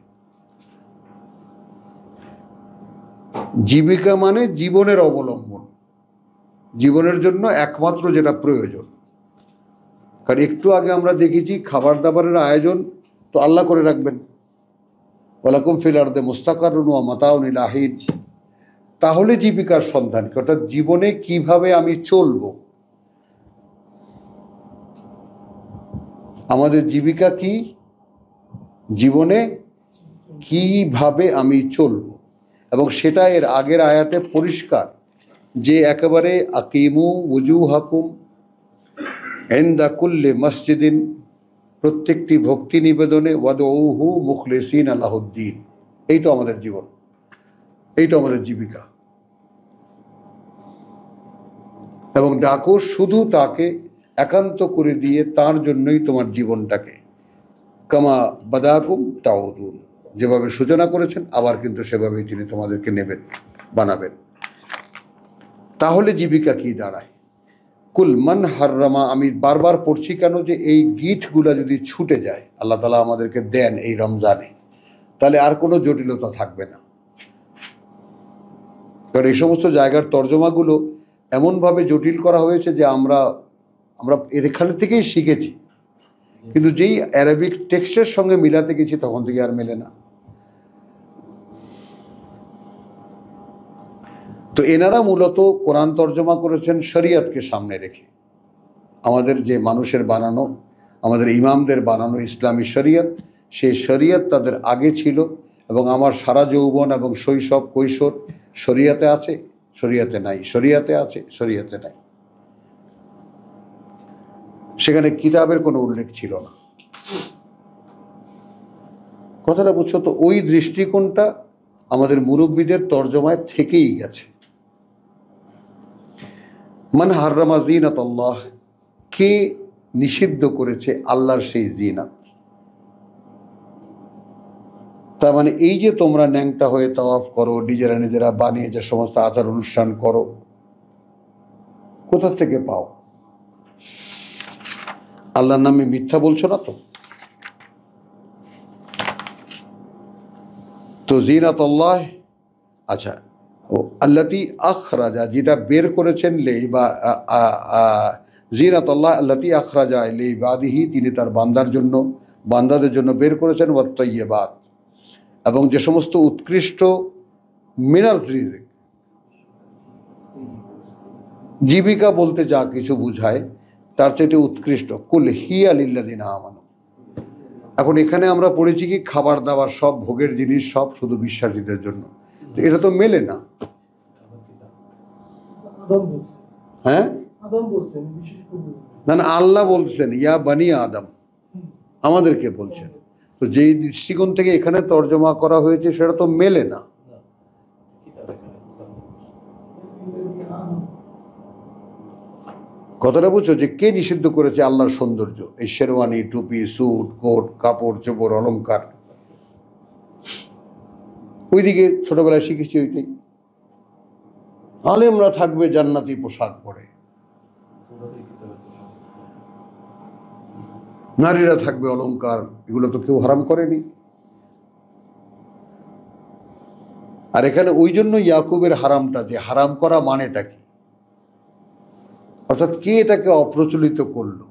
জীবিকা মানে জীবনের অবলম্বন, জীবনের জন্য একমাত্র যেটা প্রয়োজন। কারণ একটু আগে আমরা দেখেছি খাবার দাবারের আয়োজন তো আল্লাহ করে রাখবেন, ওয়ালাকুম ফিল আরদে মুস্তাকাররুন ওয়া মাতাউন ইলা হিন। তাহলে জীবিকার সন্ধান কি, অর্থাৎ জীবনে কিভাবে আমি চলবো, আমাদের জীবিকা কি, জীবনে কিভাবে আমি চলবো, এবং সেটা এর আগের আয়াতে পরিষ্কার যে একেবারে আকিমু ওযুহাকুম ইনদা কুল্লি মসজিদিন, প্রত্যেকটি ভক্তি নিবেদনে ওয়াদউহু মুখলিসিনা লাহুদ্দিন। এই তো আমাদের জীবন, এই তো আমাদের জীবিকা। এবং ডাকো শুধু তাকে, একান্ত করে দিয়ে তার জন্যই তোমার জীবনটাকে, কামা বাদাকুম তাউদুন, যেভাবে সূচনা করেছেন আবার কিন্তু সেভাবেই তিনি তোমাদেরকে নেবেন, বানাবেন। তাহলে জীবিকা কি দাঁড়ায়? কুল মান হাররামা, আমি বারবার পড়ছি কেন, যে এই গিফটগুলো যদি ছুটে যায়, আল্লাহ তাআলা আমাদেরকে দেন এই রমজানে, তাহলে আর কোনো জটিলতা থাকবে না। কারণ এই সমস্ত জায়গার তর্জমাগুলো এমনভাবে জটিল করা হয়েছে যে আমরা এখান থেকেই শিখেছি, কিন্তু যেই অ্যারাবিক টেক্সটের সঙ্গে মিলাতে গেছি তখন থেকে আর মেলে না। তো এনারা মূলত কোরআন তর্জমা করেছেন শরিয়তকে সামনে রেখে। আমাদের যে মানুষের বানানো, আমাদের ইমামদের বানানো ইসলামী শরিয়ত, সেই শরিয়ত তাদের আগে ছিল এবং আমার সারা যৌবন এবং শৈশব কৈশোর শরিয়তে আছে, শরিয়তে নাই, শরিয়তে আছে, শরিয়তে নাই। সেখানে কিতাবের কোনো উল্লেখ ছিল না। কথাটা বুঝছো তো? ওই দৃষ্টিকোণটা আমাদের মুরব্বীদের তর্জমায় থেকেই গেছে। মান হাররামা জিনাত আল্লাহ, কে নিষিদ্ধ করেছে আল্লাহর সেই জিনাত। তার মানে এই যে তোমরা ন্যাংটা হয়ে তাওয়াফ করো, নিজেরা নিজেরা বানিয়ে যে সমস্ত আচার অনুষ্ঠান করো, কোথা থেকে পাও? আল্লাহর নামে মিথ্যা বলছো না তো? তো জিনাত আল্লাহ, আচ্ছা, ও আল্লাতি আখরাজা, যেটা বের করেছেন লে বা জিনাত আল্লাহ আল্লাতি আখরাজা লে ইবাদিহি, তিনি তার বান্দার জন্য, বান্দাদের জন্য বের করেছেন, ওয়াত্তাইয়্যিবাত, এবং যে সমস্ত উৎকৃষ্ট, মিনাল রিজিক, জীবিকা বলতে যা কিছু বুঝায় তার চাইতে উৎকৃষ্ট, কুল হিয়া লিল্লাযিনা আমানু। এখন এখানে আমরা পড়েছি কি খাবার দাবার সব ভোগের জিনিস সব শুধু বিশ্বাসীদের জন্য, এটা তো মেলে না। হ্যাঁ, না না, আল্লাহ বলছেন ইয়া বানি আদম, আমাদেরকে বলছেন। তো যেই দৃষ্টিকোণ থেকে এখানে তর্জমা করা হয়েছে সেটা তো মেলে না। কথাটা বুঝছো যে কে নিষিদ্ধ করেছে আল্লাহর সৌন্দর্য, এই শেরওয়ানি, টুপি, স্যুট, কোট, কাপড় চোপড়, অলংকার। ওইদিকে ছোটবেলায় শিখেছি ওইটাই, আলেমরা থাকবে জান্নাতি পোশাক পরে, নারীরা থাকবে অলংকার, এগুলো তো কেউ হারাম করেনি। আর এখানে ওই জন্য ইয়াকুবের হারামটা, যে হারাম করা মানেটা কি, অর্থাৎ কে এটাকে অপ্রচলিত করলো,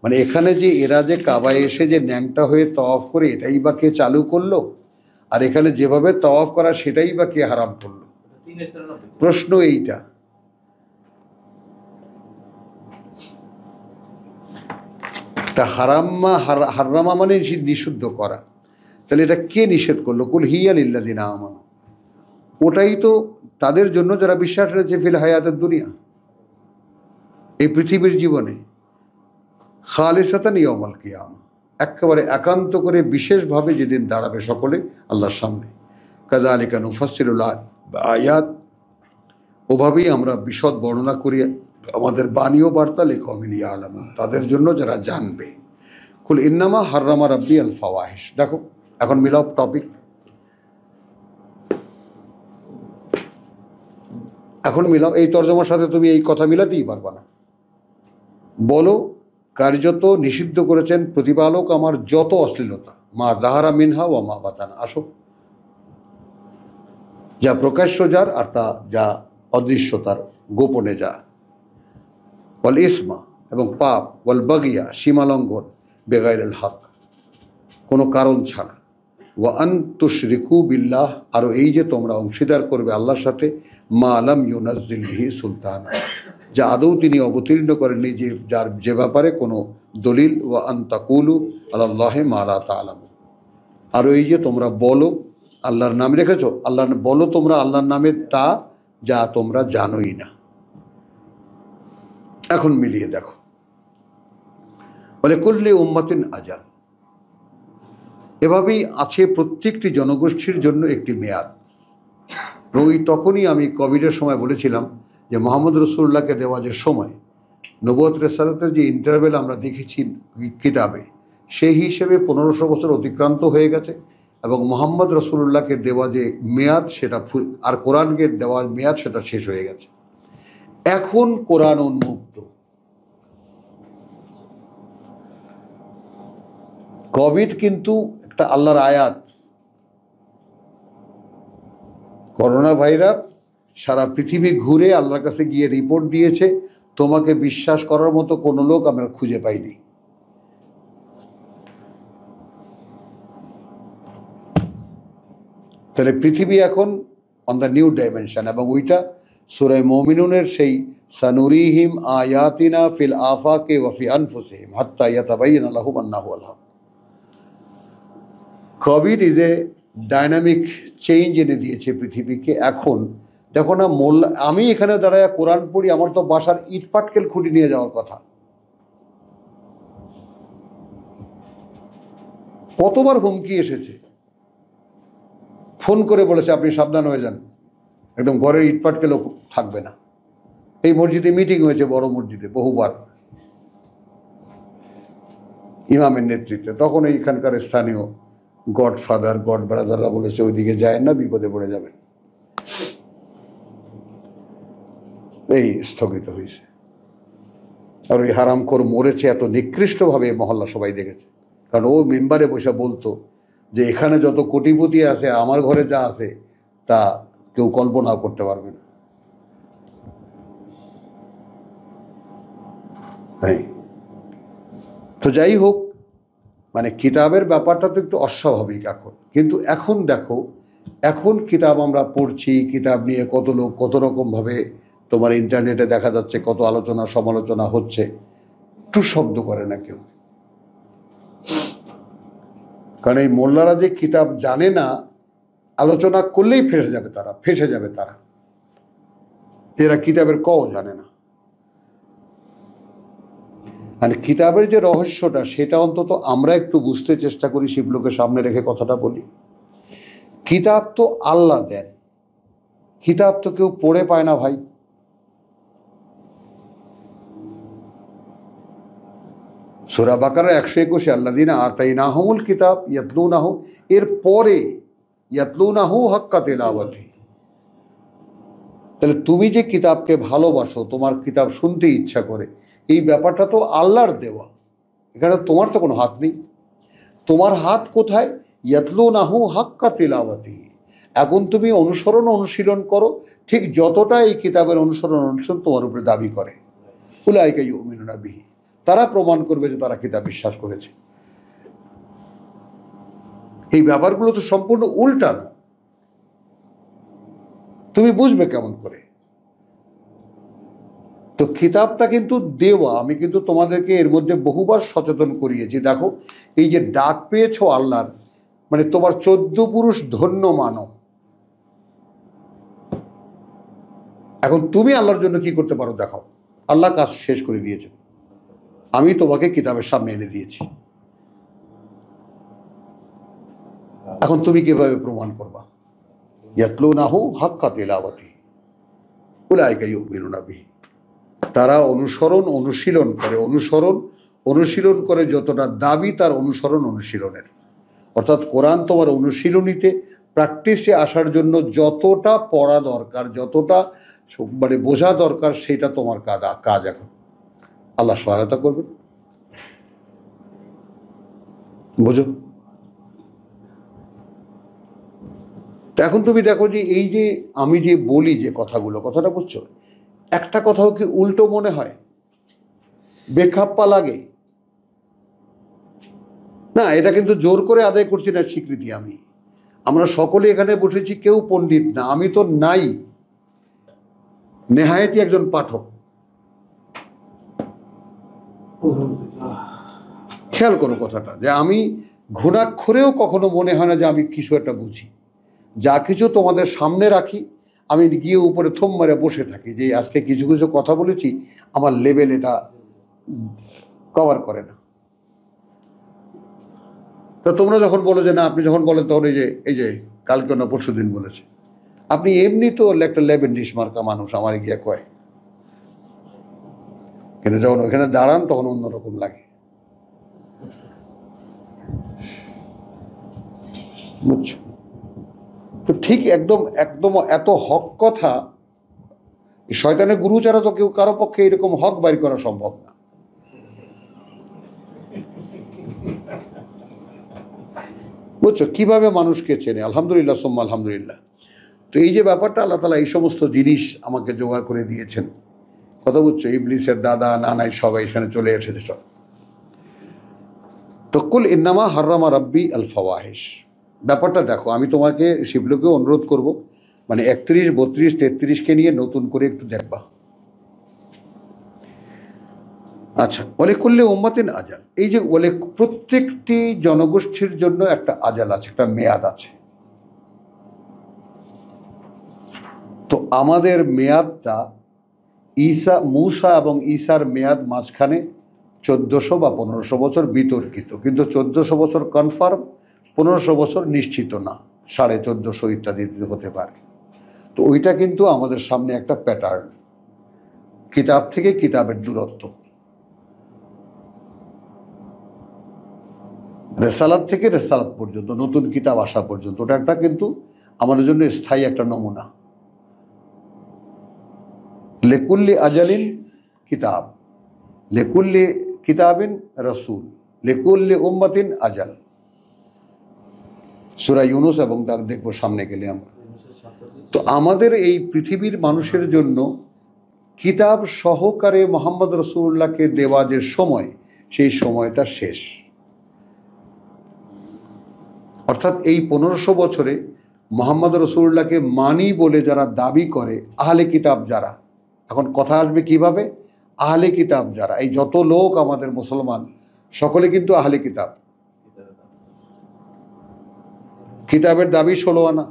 মানে এখানে যে এরা যে কাবায় এসে যে ন্যাংটা হয়ে তওয়াফ করে, এটাই বা কে চালু করলো? আর এখানে যেভাবে তওয়াফ করা সেটাই বা কে হারাম করলো? প্রশ্ন এইটা। তা হারামা মানে নিষিদ্ধ করা, তাহলে এটা কে নিষেধ করলো? কুল হিয়া লিল্লাযিনা আমানু, ওটাই তো তাদের জন্য যারা বিশ্বাস রয়েছে ফিল হায়াতের দুনিয়া, এই পৃথিবীর জীবনে, খালিসাতান ইয়াউমাল কিয়ামা, একেবারে একান্ত করে বিশেষভাবে যেদিন দাঁড়াবে সকলে আল্লাহর সামনে। কাযালিকা নুফাসসিলুল আয়াত, ওভাবেই আমরা বিশদ বর্ণনা করি আমাদের বাণী ও বার্তা লিকাউমিন ইয়ালামুন, তাদের জন্য যারা জানবে। কুল ইন্নামা হাররামা রাব্বি আল ফাওয়াহিশ। দেখো এখন মিলাও টপিক, এখন মিলাও। এই তর্জমার সাথে তুমি এই কথা মিলাতেই পারবা না। বলো, কার্যত নিষিদ্ধ করেছেন প্রতিপালক আমার যত অশ্লীলতা, মা যাহারা মিনহা ওয়া মা বাতানা, আসো, যা প্রকাশ্য যার আর তা যা অদৃশ্য তার, গোপনে যা, ওয়াল ইসমা, এবং পাপ, ওয়াল বাগিয়া, সীমালঙ্ঘন, বেগাইরুল হক, কোনো কারণ ছাড়া, ওয়া আন তুশরিকু বিল্লাহ, আরও এই যে তোমরা অংশীদার করবে আল্লাহর সাথে, মা লাম ইউনাজ্জিল বিহি সুলতানা, যা আদৌ তিনি অবতীর্ণ করেননি, যে যার যে ব্যাপারে কোনো দলিল, ওয়া আন তাকুলু আলাল্লাহি মা লা তা'লামুন, আরও এই যে তোমরা বলো, আল্লাহর নাম রেখেছো, আল্লাহ বলো তোমরা আল্লাহর নামে তা যা তোমরা জানোই না। এখন মিলিয়ে দেখো, বলে কুল্লি উম্মাতিন আজাল, এভাবেই আছে প্রত্যেকটি জনগোষ্ঠীর জন্য একটি মেয়াদ। ওই তখনই আমি কোভিডের সময় বলেছিলাম যে মোহাম্মদ রসুল্লাহকে দেওয়া যে সময়, নবুয়ত রিসালাতের যে ইন্টারভেল আমরা দেখেছি কিতাবে, সেই হিসেবে 1500 বছর অতিক্রান্ত হয়ে গেছে, এবং মোহাম্মদ রসুল্লাহকে দেওয়া যে মেয়াদ সেটা, আর কোরআনকে দেওয়া মেয়াদ সেটা শেষ হয়ে গেছে। এখন কোরআন উন্মুক্ত। কোভিড কিন্তু একটা আল্লাহর আয়াত। করোনা ভাইরাস সারা পৃথিবী ঘুরে আল্লাহর কাছে গিয়ে রিপোর্ট দিয়েছে, তোমাকে বিশ্বাস করার মতো কোনো লোক আমরা খুঁজে পাইনি। তাহলে পৃথিবী এখন অন দ্য নিউ ডাইমেনশন, এবং ওইটা সূরা মুমিনুনের সেই সানুরিহিম আয়াতিনা ফিল আফাকে ওয়া ফি আনফুসিহিম হাত্তা ইয়াতাবায়্যানা লাহুম আন্নাহু আল হক। COVID is a dynamic change এনে দিয়েছে পৃথিবীকে। এখন দেখো না, মোল্লা, আমি এখানে দাঁড়ায় কোরআন পড়ি, আমার তো বাসার ইট পাটকেল খুঁটি নিয়ে যাওয়ার কথা। কতবার হুমকি এসেছে, ফোন করে বলেছে আপনি সাবধান হয়ে যান, একদম ঘরের ইট পাটকেলও থাকবে না। এই মসজিদে মিটিং হয়েছে, বড় মসজিদে, বহুবার ইমামের নেতৃত্বে। তখন এইখানকার স্থানীয় গডফাদার গড ব্রাদাররা বলেছে ওইদিকে যায় না, বিপদে পড়ে যাবেন। এই স্থগিত হয়েছে। আর ওই হারামখোর মরেছে এত নিকৃষ্টভাবে মহল্লা সবাই দেখেছে। কারণ ও মেম্বারে বসে বলতো যে এখানে যত কোটিপতি আছে, আমার ঘরে যা আছে তা কেউ কল্পনাও করতে পারবে না। তো যাই হোক, মানে কিতাবের ব্যাপারটা তো একটু অস্বাভাবিক এখন। কিন্তু এখন দেখো, এখন কিতাব আমরা পড়ছি, কিতাব নিয়ে কত লোক কত রকমভাবে, তোমার ইন্টারনেটে দেখা যাচ্ছে কত আলোচনা সমালোচনা হচ্ছে, একটু শব্দ করে না কেউ। কারণ এই মোল্লারা যে কিতাব জানে না, আলোচনা করলেই ফেসে যাবে তারা, এরা কিতাবের কও জানে না। মানে কিতাবের যে রহস্যটা, সেটা অন্তত আমরা একটু বুঝতে চেষ্টা করি, শিবলোকে সামনে রেখে কথাটা বলি। কিতাব তো আল্লাহ দেন, কিতাব তো কেউ পড়ে পায় না ভাই। সূরা বাকারা 121 আল্লাযীনা আতাইনাহুমুল কিতাব ইয়াতলুনাহু, এর পরে ইয়াতলুনাহু হাক্কা তিলাওয়াতি। তাহলে তুমি যে কিতাবকে ভালোবাসো, তোমার কিতাব শুনতে ইচ্ছা করে, এই ব্যাপারটা তো আল্লাহর দেওয়া, এখানে তোমার তো কোনো হাত নেই। তোমার হাত কোথায়? ইয়াতলুনাহু হাক্কা তিলাওয়াতি। এখন তুমি অনুশীলন করো ঠিক যতটা এই কিতাবের অনুসরণ তোমার উপরে দাবি করে। উলাইকা ইউমিনুনা বিহি, তারা প্রমাণ করবে যে তারা কিতাব বিশ্বাস করেছে। এই ব্যাপারগুলো তো সম্পূর্ণ উল্টা না, তুমি বুঝবে কেমন করে? তো কিতাবটা কিন্তু দেওয়া, আমি কিন্তু তোমাদেরকে এর মধ্যে বহুবার সচেতন করিয়েছি। দেখো, এই যে ডাক পেয়েছো আল্লাহর, মানে তোমার 14 পুরুষ ধন্য মানো। এখন তুমি আল্লাহর জন্য কি করতে পারো দেখাও। আল্লাহ কাজ শেষ করে দিয়েছেন, আমি তোমাকে কিতাবের সামনে এনে দিয়েছি। এখন তুমি কিভাবে প্রমাণ করবা? ইয়াতলুনাহু হাক্কা তিলাওয়াতি উলাইকা ইউমিনুনা বিহি। তারা অনুশীলন করে যতটা দাবি তার অনুশীলনের, অর্থাৎ কোরআন তোমার অনুশীলনীতে প্র্যাকটিসে আসার জন্য যতটা পড়া দরকার, যতটা মানে বোঝা দরকার, সেটা তোমার কাজ। এখন আল্লাহ সহায়তা করবে, বুঝো। এখন তুমি দেখো যে এই যে আমি যে বলি যে কথাটা বুঝছো, একটা কথাও কি উল্টো মনে হয়, বেখাপ্পা লাগে না? এটা কিন্তু জোর করে আদায় করছি না, স্বীকৃতি। আমরা সকলে এখানে বসেছি, কেউ পণ্ডিত না, আমি তো নাই, নেহায়েতই একজন পাঠক। খেয়াল করো কথাটা, যে আমি ঘুণাক্ষরেও কখনো মনে হয় না যে আমি কিছু একটা বুঝি। যা কিছু তোমাদের সামনে রাখি, আমি গিয়ে উপরে থম মেরে বসে থাকি যে আজকে কিছু কিছু কথা বলেছি, আমার লেভেল এটা কভার করে না। তো তোমরা যখন বলো যে না, আপনি যখন বলেন তখন এই যে কালকে না পরশু দিন বলেছে, আপনি এমনি তো একটা লেবেন ডিশ মার্কা মানুষ, আমার গিয়ে কয়, কিন্তু যখন ওইখানে দাঁড়ান তখন অন্যরকম লাগে, বুঝছো? তো ঠিক একদম এত হক কথা, শয়তানের গুরু ছাড়া তো কেউ কারো পক্ষে এরকম হক বাইর করা সম্ভব না। বুঝছো কিভাবে মানুষকে চেনে? আলহামদুলিল্লাহ সুম্মা আলহামদুলিল্লাহ। তো এই যে ব্যাপারটা, আল্লাহ তাআলা এই সমস্ত জিনিস আমাকে জোগাড় করে দিয়েছেন, কথা বুঝছো? ইবলিসের দাদা নানাই সবাই এখানে চলে এসেছে সব। তো কুল ইন্নামা হাররামা রাব্বি আল ফাওয়াহিশ, ব্যাপারটা দেখো। আমি তোমাকে শিবলোকে অনুরোধ করব, মানে 31, 32, 33কে নিয়ে নতুন করে একটু দেখবা। আচ্ছা, ওলে করলে উম্মাতিন আজাল, এই যে ওলে, প্রত্যেকটি জনগোষ্ঠীর জন্য একটা আজাল আছে, একটা মেয়াদ আছে। তো আমাদের মেয়াদটা মুসা এবং ঈসার মেয়াদ মাঝখানে 1400 বা 1500 বছর বিতর্কিত, কিন্তু 1400 বছর কনফার্ম, 1500 বছর নিশ্চিত না, 1450 ইত্যাদি হতে পারে। তো ওইটা কিন্তু আমাদের সামনে একটা প্যাটার্ন, কিতাব থেকে কিতাবের দূরত্ব, রেসালাত থেকে রেসালাত পর্যন্ত, নতুন কিতাব আসা পর্যন্ত, ওটা একটা কিন্তু আমাদের জন্য স্থায়ী একটা নমুনা। লেকুল্লি আজালিন কিতাব, লেকুল্লি কিতাবিন রসুল, লেকুল্লি উম্মাতিন আজাল, সূরা ইউনূস, এবং তার দেখবো সামনে গেলে আমরা। তো আমাদের এই পৃথিবীর মানুষের জন্য কিতাব সহকারে মুহাম্মদ রাসূলুল্লাহকে দেওয়া যে সময়, সেই সময়টা শেষ। অর্থাৎ এই 1500 বছরে মুহাম্মদ রাসূলুল্লাহকে মানি বলে যারা দাবি করে, আহলে কিতাব যারা, এখন কথা আসবে কিভাবে, আহলে কিতাব যারা, এই যত লোক আমাদের মুসলমান সকলে কিন্তু আহলে কিতাব। কিতাবের দাবি 16 আনা।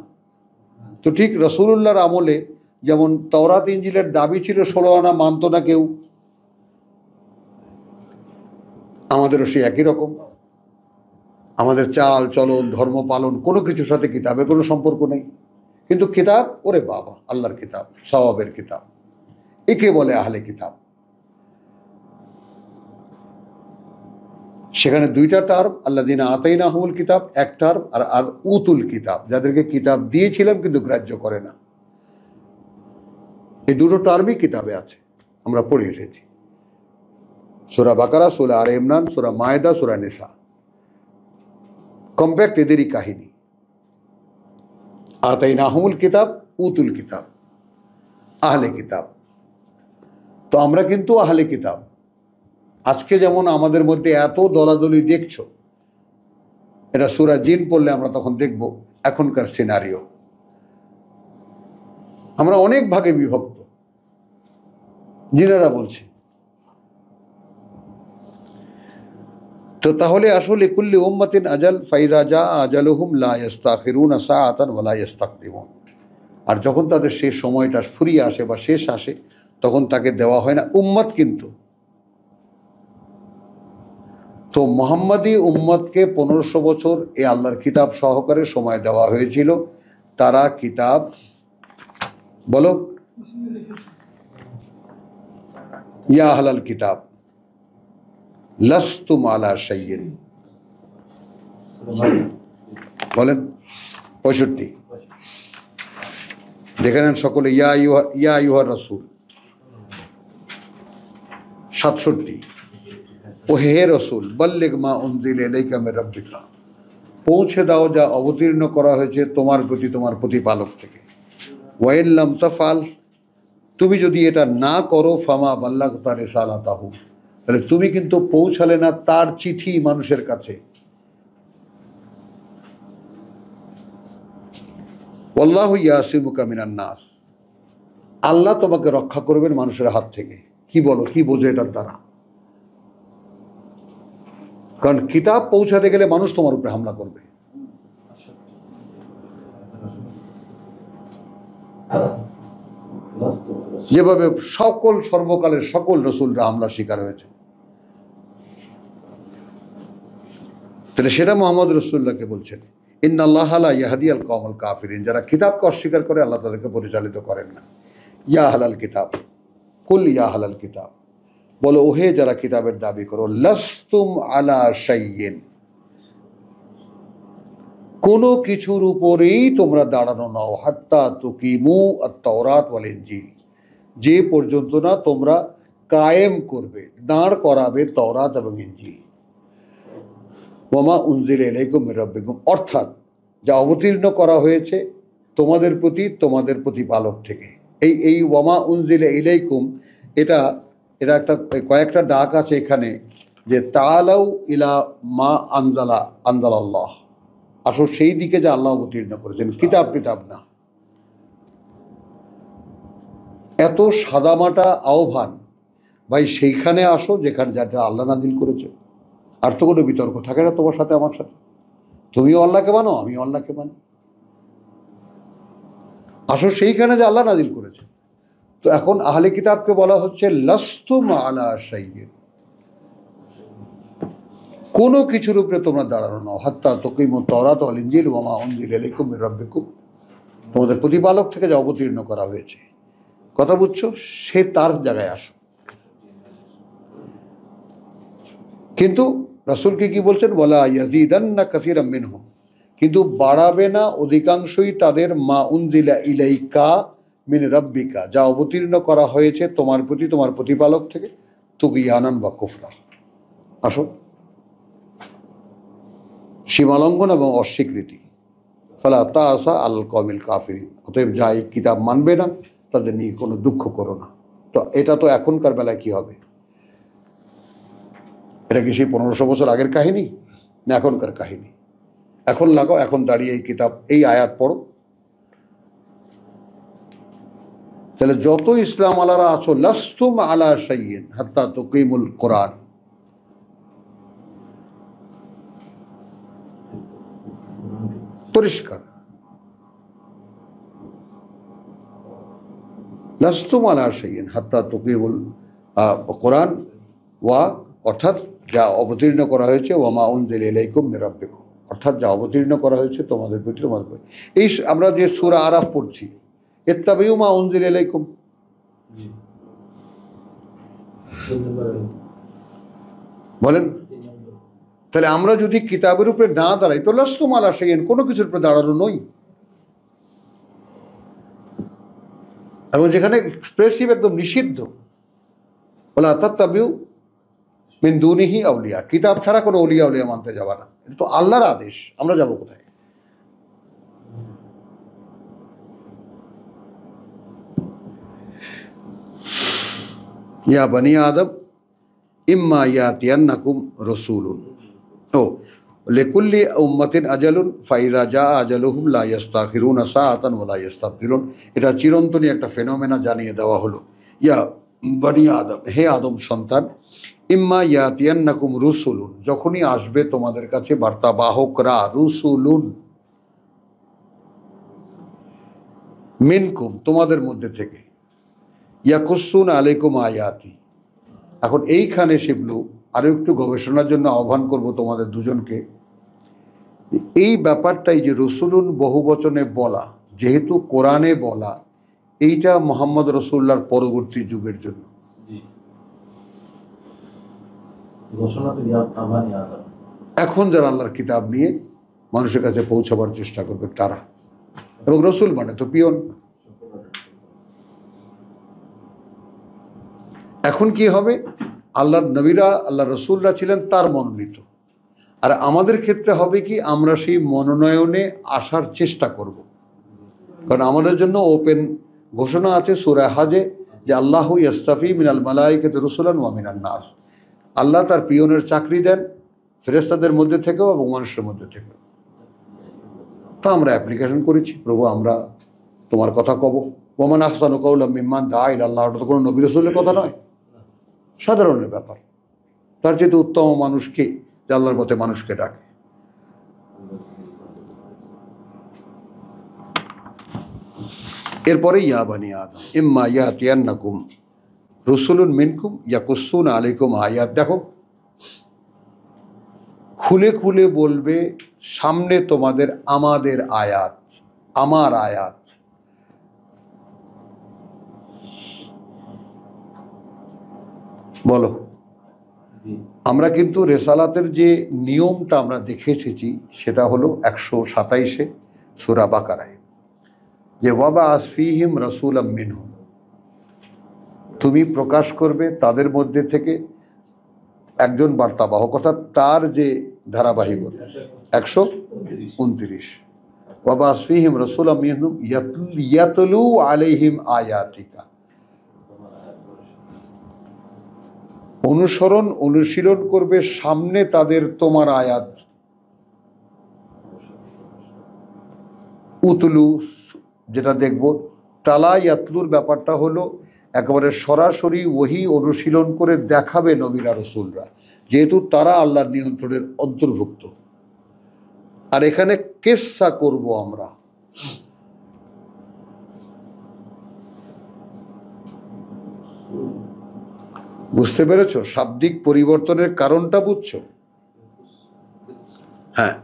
তো ঠিক রাসূলুল্লাহর আমলে যেমন তাওরাত ইনজিলের দাবি ছিল 16 আনা, মানত না কেউ, আমাদেরও সেই একই রকম। আমাদের চাল চলন, ধর্ম পালন, কোনো কিছুর সাথে কিতাবের কোনো সম্পর্ক নেই, কিন্তু কিতাব, ওরে বাবা, আল্লাহর কিতাব, সওয়াবের কিতাব, একে বলে আহলে কিতাব। সেখানে দুইটা টার্ম, আল্লাযিনা আতাইনাহুমুল কিতাব এক টার্ম, আর উতুল কিতাব, যাদেরকে কিতাব দিয়েছিলাম কিন্তু গ্রাহ্য করে না। এই দুটো টার্মই কিতাবে আছে, আমরা পড়ে এসেছি। সূরা বাকারা, সূরা আলে ইমরান, সূরা মায়েদা, সূরা নিসা, কম্প্যাক্ট এদেরই কাহিনী। আতাইনাহুমুল কিতাব, উতুল কিতাব, আহলে কিতাব। তো আমরা কিন্তু আহলে কিতাব। আজকে যেমন আমাদের মধ্যে এত দলাদলি দেখছো, এটা সূরা জিন পড়লে আমরা তখন দেখব এখনকার সিনারিও। আমরা অনেক ভাগে বিভক্ত, জিনেরা বলছে। তো তাহলে আসলে কুল্লি উম্মাতিন আজাল, ফাইদা জা আজালুহুম লা ইস্তাখিরুনা সাআতান ওয়া লা ইস্তাকদিমুন। আর যখন তাদের শেষ সময়টা ফুরিয়ে আসে বা শেষ আসে, তখন তাকে দেওয়া হয় না উম্মত। কিন্তু তো মুহাম্মাদি উম্মতকে 1500 বছর এই আল্লাহর কিতাব সহকারে সময় দেওয়া হয়েছিল। তারা কিতাব, বলো ইয়া আহলাল কিতাব লাস্তুম আলা শাইইন, বলেন 65, দেখে নেন সকলে, ইয়া আইয়ুহার রাসূল 67, ও হে রসুল বল্লিগ মা উনজিলা ইলাইকা মির রাব্বিকা, পৌঁছে দাও যা অবতীর্ণ করা হয়েছে তোমার প্রতি তোমার প্রতিপালক থেকে। ওয়া ইন লাম তাফআল, তুমি যদি এটা না করো, ফামা বাল্লাগতা রিসালাতাহু, তাহলে তুমি কিন্তু পৌঁছালে না তার চিঠি মানুষের কাছে। ওয়াল্লাহু ইয়াসিমুকা মিনান নাস, আল্লাহ তোমাকে রক্ষা করবেন মানুষের হাত থেকে। কি বলো, কি বোঝো এটার দ্বারা? কারণ কিতাব পৌঁছাতে গেলে মানুষ তোমার উপরে হামলা করবে। যেভাবে সকল সর্বকালের সকল রসুলরা হামলার শিকার হয়েছে, তাহলে সেটা মুহাম্মদ রাসূলুল্লাহকে বলছেন, ইন্নাল্লাহা লা ইয়াহদিয়াল কওমাল কাফিরিন, যারা কিতাবকে অস্বীকার করে আল্লাহ তাদেরকে পরিচালিত করেন না। ইয়া আহলাল কিতাব, কুল ইয়া আহলাল কিতাব, বলো ওহে যারা কিতাবের দাবি করো, লাস্তুম আলা শাইইন, কোনো কিছুর উপরেই তোমরা দাঁড়ানো নাও, হাত্তা তুকিমু আত-তাওরাত ওয়াল ইনজিল, যে পর্যন্ত না তোমরা কায়েম করবে, দাঁড় করাবে তাওরাত এবং ইনজিল। ওয়ামা উনজিলা ইলাইকুম মির রাব্বিকুম, অর্থাৎ যা অবতীর্ণ করা হয়েছে তোমাদের প্রতি তোমাদের প্রতিপালক থেকে। এই ওয়ামা উনজিলা ইলাইকুম, এটা একটা কয়েকটা ডাক আছে এখানে, যে তাআলাউ ইলা মা আনজালাল্লাহ, আসো সেই দিকে যা আল্লাহ অবতীর্ণ করেছেন, কিতাব না। এত সাদামাটা আহ্বান, ভাই সেইখানে আসো যেখানে যাতে আল্লাহ নাজিল করেছে। আর তো কোনো বিতর্ক থাকে না তোমার সাথে আমার সাথে। তুমিও আল্লাহকে মানো, আমিও আল্লাহকে মানি। আসো সেইখানে যে আল্লাহ নাজিল করেছে। তো এখন আহলে কিতাবকে বলা হচ্ছে লাস্তুম আলা শাইইন, কোনো কিছুর উপরে তোমরা দাঁড়ানো নাও, হাত্তা তুকিমুত তাওরাত ওয়াল ইনজিল ওয়া মা উনজিলা ইলাইকুম মির রাব্বিকুম, তোমাদের প্রতিপালক থেকে যা অবতীর্ণ করা হয়েছে। কথা বুঝছো? সে তার জায়গায় আসো। কিন্তু রাসূলকে কি বলছেন? ওয়ালা ইয়াজিদান্না কাসীরাম মিনহুম, কিন্তু বাড়াবে না অধিকাংশই তাদের মা উনজিলা ইলাইকা মিন রাব্বিকা, যা অবতীর্ণ করা হয়েছে তোমার প্রতি তোমার প্রতিপালক থেকে, তুগিয়ানান বা কুফরা। আসো, সীমালঙ্ঘন এবং অস্বীকৃতি। ফালা তাসা আল কওমিল কাফিরিন, অতএব যা এই কিতাব মানবে না তাদের নিয়ে কোনো দুঃখ করো না। তো এটা তো এখনকার বেলায় কি হবে? এটা কি সেই 1500 বছর আগের কাহিনী না এখনকার কাহিনী? এখন লাগাও, এখন দাঁড়িয়ে এই কিতাব, এই আয়াত পড়ো। তাহলে যত ইসলাম আলারা আছো, লাস্তুম আলা শাইইন হাত্তা তুকিমুল কোরআন, পরিষ্কার। লাস্তুম আলা শাইইন হাত্তা তুকিমুল কোরআন ওয়া, অর্থাৎ যা অবতীর্ণ করা হয়েছে, ওয়া মা উনজিলা ইলাইকুম মির রাব্বিকুম, অর্থাৎ যা অবতীর্ণ করা হয়েছে তোমাদের প্রতি তোমাদের প্রতি। এই আমরা যে সূরা আরাফ পড়ছি, ইত্তাবিউ মা উনজিলা ইলাইকুম, বলেন। তাহলে আমরা যদি কিতাবের উপরে না দাঁড়াই তো লাস্তুম আলা শাইইন, কোনো কিছুর উপরে দাঁড়ানো নই। এবং যেখানে এক্সপ্রেসিভ একদম নিষিদ্ধ, ওয়ালা তাত্তাবিউ মিন দুনিহি আউলিয়া, কিতাব ছাড়া কোনো অলিয়া উলিয়া মানতে যাবা না। এটা তো আল্লাহর আদেশ, আমরা যাব কোথায়? ইয়া বানি আদম ইম্মা ইয়াতিয়ান্নাকুম রাসূলুন, ও লিকুল্লি উম্মাতিন আজালুন ফাইযা জা আজালুহুম লা ইস্তাখিরুনা সাআতান ওয়া লা ইস্তাবদিলুন। এটা চিরন্তনী একটা ফেনোমেনা জানিয়ে দেওয়া হলো। ইয়া বানি আদম, হে আদম সন্তান, ইম্মা ইয়াতিয়ান্নাকুম রুসুলুন, যখনই আসবে তোমাদের কাছে বার্তাবাহকরা, রুসুলুন মিনকুম, তোমাদের মধ্যে থেকে, ইয়াকুসুন আলাইকুম আয়াতি। এখন এইখানে শিবলু আরো একটু গবেষণার জন্য আহ্বান করব তোমাদের দুজনকে। এই ব্যাপারটাই যে রসুলুন বহু বচনে বলা, যেহেতু কোরআনে বলা, এইটা মোহাম্মদ রসুল্লাহর পরবর্তী যুগের জন্য। এখন যারা আল্লাহর কিতাব নিয়ে মানুষের কাছে পৌঁছাবার চেষ্টা করবে তারা, এবং রসুল মানে তো পিয়ন। এখন কি হবে? আল্লাহর নবীরা, আল্লাহ রসুলরা ছিলেন তার মনোনীত, আর আমাদের ক্ষেত্রে হবে কি, আমরা সেই মনোনয়নে আসার চেষ্টা করব। কারণ আমাদের জন্য ওপেন ঘোষণা আছে সূরা হাজে যে আল্লাহু ইয়াস্তাফি মিনাল মালাইকাতি রুসুলান ওয়া মিনান নাস, আল্লাহ তার পিয়নের চাকরি দেন ফেরেশতাদের মধ্যে থেকেও এবং মানুষের মধ্যে থেকেও। তো আমরা অ্যাপ্লিকেশন করেছি, প্রভু আমরা তোমার কথা কব। ওমান আহসানু কাওলাম মিম্মান দাআ ইলাল্লাহ, ওটা তো কোনো নবী রাসূলের কথা নয়, সাধারণের ব্যাপার। তার চেয়ে উত্তম মানুষকে যে আল্লাহর পথে মানুষকে ডাকে। এরপরে ইয়া বানি আদম ইম্মা ইয়াতিয়ান্নাকুম রসুলুন মিনকুম ইয়াকুসুনা আলাইকুম আয়াত। দেখো, খুলে খুলে বলবে সামনে তোমাদের আমাদের আয়াত, আমার আয়াত। বলো, আমরা কিন্তু রেসালাতের যে নিয়মটা আমরা দেখে এসেছি সেটা হলো 127 সূরা বাকারায়, যে ওয়াবা আসফিহিম রাসূলাম মিনহুম, তুমি প্রকাশ করবে তাদের মধ্যে থেকে একজন বার্তাবাহক, অর্থাৎ তার যে ধারাবাহিকতা। 129 ওয়াবা আসফিহিম রাসূলাম মিনহুম ইয়াতলু আলাইহিম আয়াতিকা, অনুসরণ অনুশীলন করবে সামনে তাদের তোমার আয়াত। উতলু যেটা দেখব, তালা ইয়াতলুর ব্যাপারটা হলো একেবারে সরাসরি ওহী অনুশীলন করে দেখাবে নবীরা রসুলরা, যেহেতু তারা আল্লাহর নিয়ন্ত্রণের অন্তর্ভুক্ত। আর এখানে কেসা করব আমরা। বুঝতে পেরেছ শাব্দিক পরিবর্তনের কারণটা? বুঝছো? হ্যাঁ,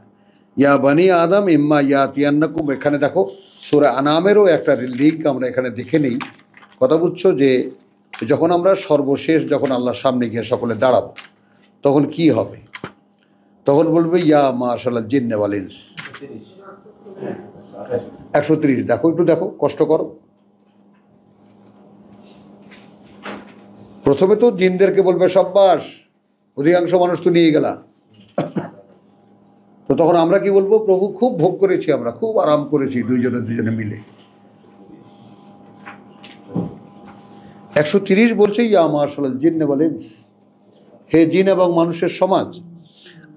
ইয়া বানি আদম ইম্মা ইয়াতিয়ান্নাকুম, এখানে দেখো সূরা আনামেরও একটা লিঙ্ক আমরা এখানে দেখে নেই। কথা বুঝছো? যে যখন আমরা সর্বশেষ যখন আল্লাহর সামনে গিয়ে সকলে দাঁড়াবো তখন কি হবে? তখন বলবে ইয়া মাশাআল্লাহ জিন্নে ওয়াল ইনস। 130 দেখো, একটু দেখো, কষ্ট করো। প্রথমে তো জিনদেরকে বলবে সাব্বাস, অধিকাংশ মানুষ তো নিয়ে গেলা। তো তখন আমরা কি বলবো? প্রভু খুব ভোগ করেছি, আমরা খুব আরাম করেছি দুইজনে মিলে। 130 বলছে ইয়া মাশাআল্লাহ জিন্নে ওয়াল ইনস, হে জিন এবং মানুষের সমাজ,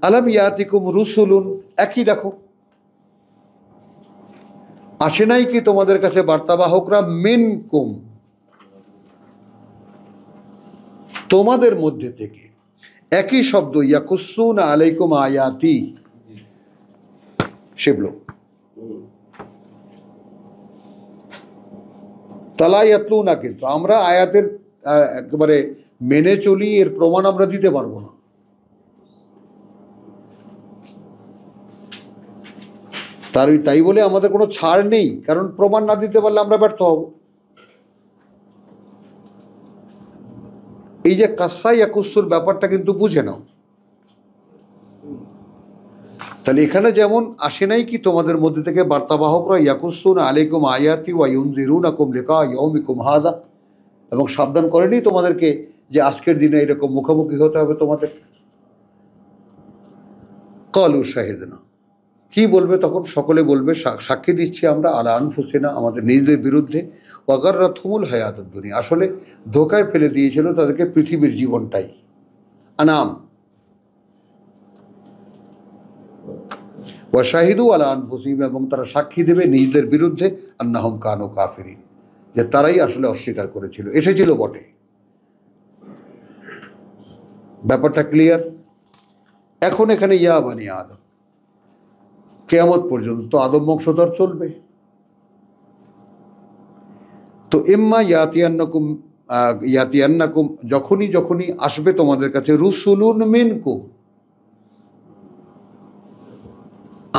আলাম ইয়াতিকুম রুসুলুন, একই দেখো, আসে নাই কি তোমাদের কাছে বার্তাবাহকরা, মিনকুম, তোমাদের মধ্যে থেকে। একই শব্দ, ইয়াকুসুনা আলাইকুম আয়াতি, শিবলো তালা ইয়াতলুনা, কিন্তু আমরা আয়াতের একেবারে মেনে চলি, এর প্রমাণ আমরা দিতে পারবো না। তাই বলে আমাদের কোনো ছাড় নেই, কারণ প্রমাণ না দিতে পারলে আমরা ব্যর্থ হব। এই যে কাসা ইয়াকুসুর ব্যাপারটা কিন্তু বুঝে নাও। তাহলে এখানে যেমন আসে নাই কি তোমাদের মধ্যে থেকে বার্তাবাহকরা, ইয়াকুসুনা আলাইকুম আয়াতি ওয়া ইউনজিরুনাকুম লিকা ইয়াউমিকুম হাযা, এবং সাবধান করেনি তোমাদেরকে যে আজকের দিনে এরকম মুখোমুখি হতে হবে তোমাদের। ক্বালু শাহিদনা, কি বলবে তখন? সকলে বলবে সাক্ষী দিচ্ছি আমরা, আলা আনফুসিনা, আমাদের নিজেদের বিরুদ্ধে, ওয়া গাররাতহুমুল হায়াতুদ দুনিয়া, আসলে ধোকায় ফেলে দিয়েছিল তাদেরকে পৃথিবীর জীবনটাই। আনাম, ওয়া শাহিদু আলা আনফুসিহিম, এবং তারা সাক্ষী দেবে নিজেদের বিরুদ্ধে, আন্নাহুম কানু কাফিরিন, যে তারাই আসলে অস্বীকার করেছিল। এসেছিল বটে। ব্যাপারটা ক্লিয়ার? এখন এখানে ইয়া বানি আদম, কিয়ামত পর্যন্ত তো আদম বংশধর চলবে। তো ইম্মা ইয়াতিয়ান্নাকুম, যখনই আসবে তোমাদের কাছে, রুসুলুন মিনকুম,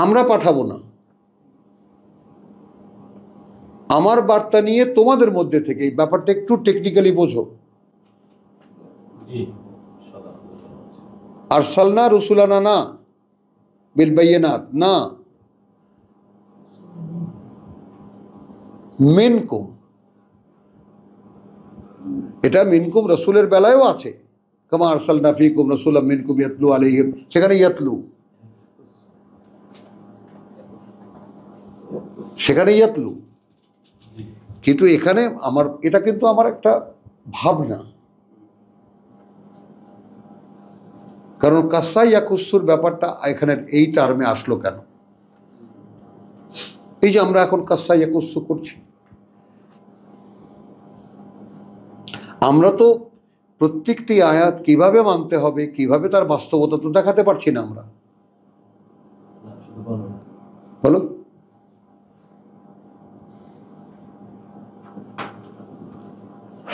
আমরা পাঠাবো না, আমার বার্তা নিয়ে তোমাদের মধ্যে থেকে। এই ব্যাপারটা একটু টেকনিক্যালি বোঝো। আরসালনা রুসুলানা না, বিল বাইয়িনাত না, মিনকুম। এটা মিনকুম রসুলের বেলায়ও আছে, কামা আরসালনা ফীকুম রাসূলাম মিনকুম ইয়াতলু আলাইহিম, সেখানে ইয়াতলু, সেখানে ইয়াতলু। কিন্তু এখানে এটা কিন্তু আমার একটা ভাবনা, কারণ কাসা ইয়াকুসুর ব্যাপারটা এখানে এই টার্মে আসলো কেন? এই যে আমরা এখন কাসা ইয়াকুসু করছি, আমরা তো প্রত্যেকটি আয়াত কিভাবে মানতে হবে, কিভাবে তার বাস্তবতা তো দেখাতে পারছি না আমরা। হলো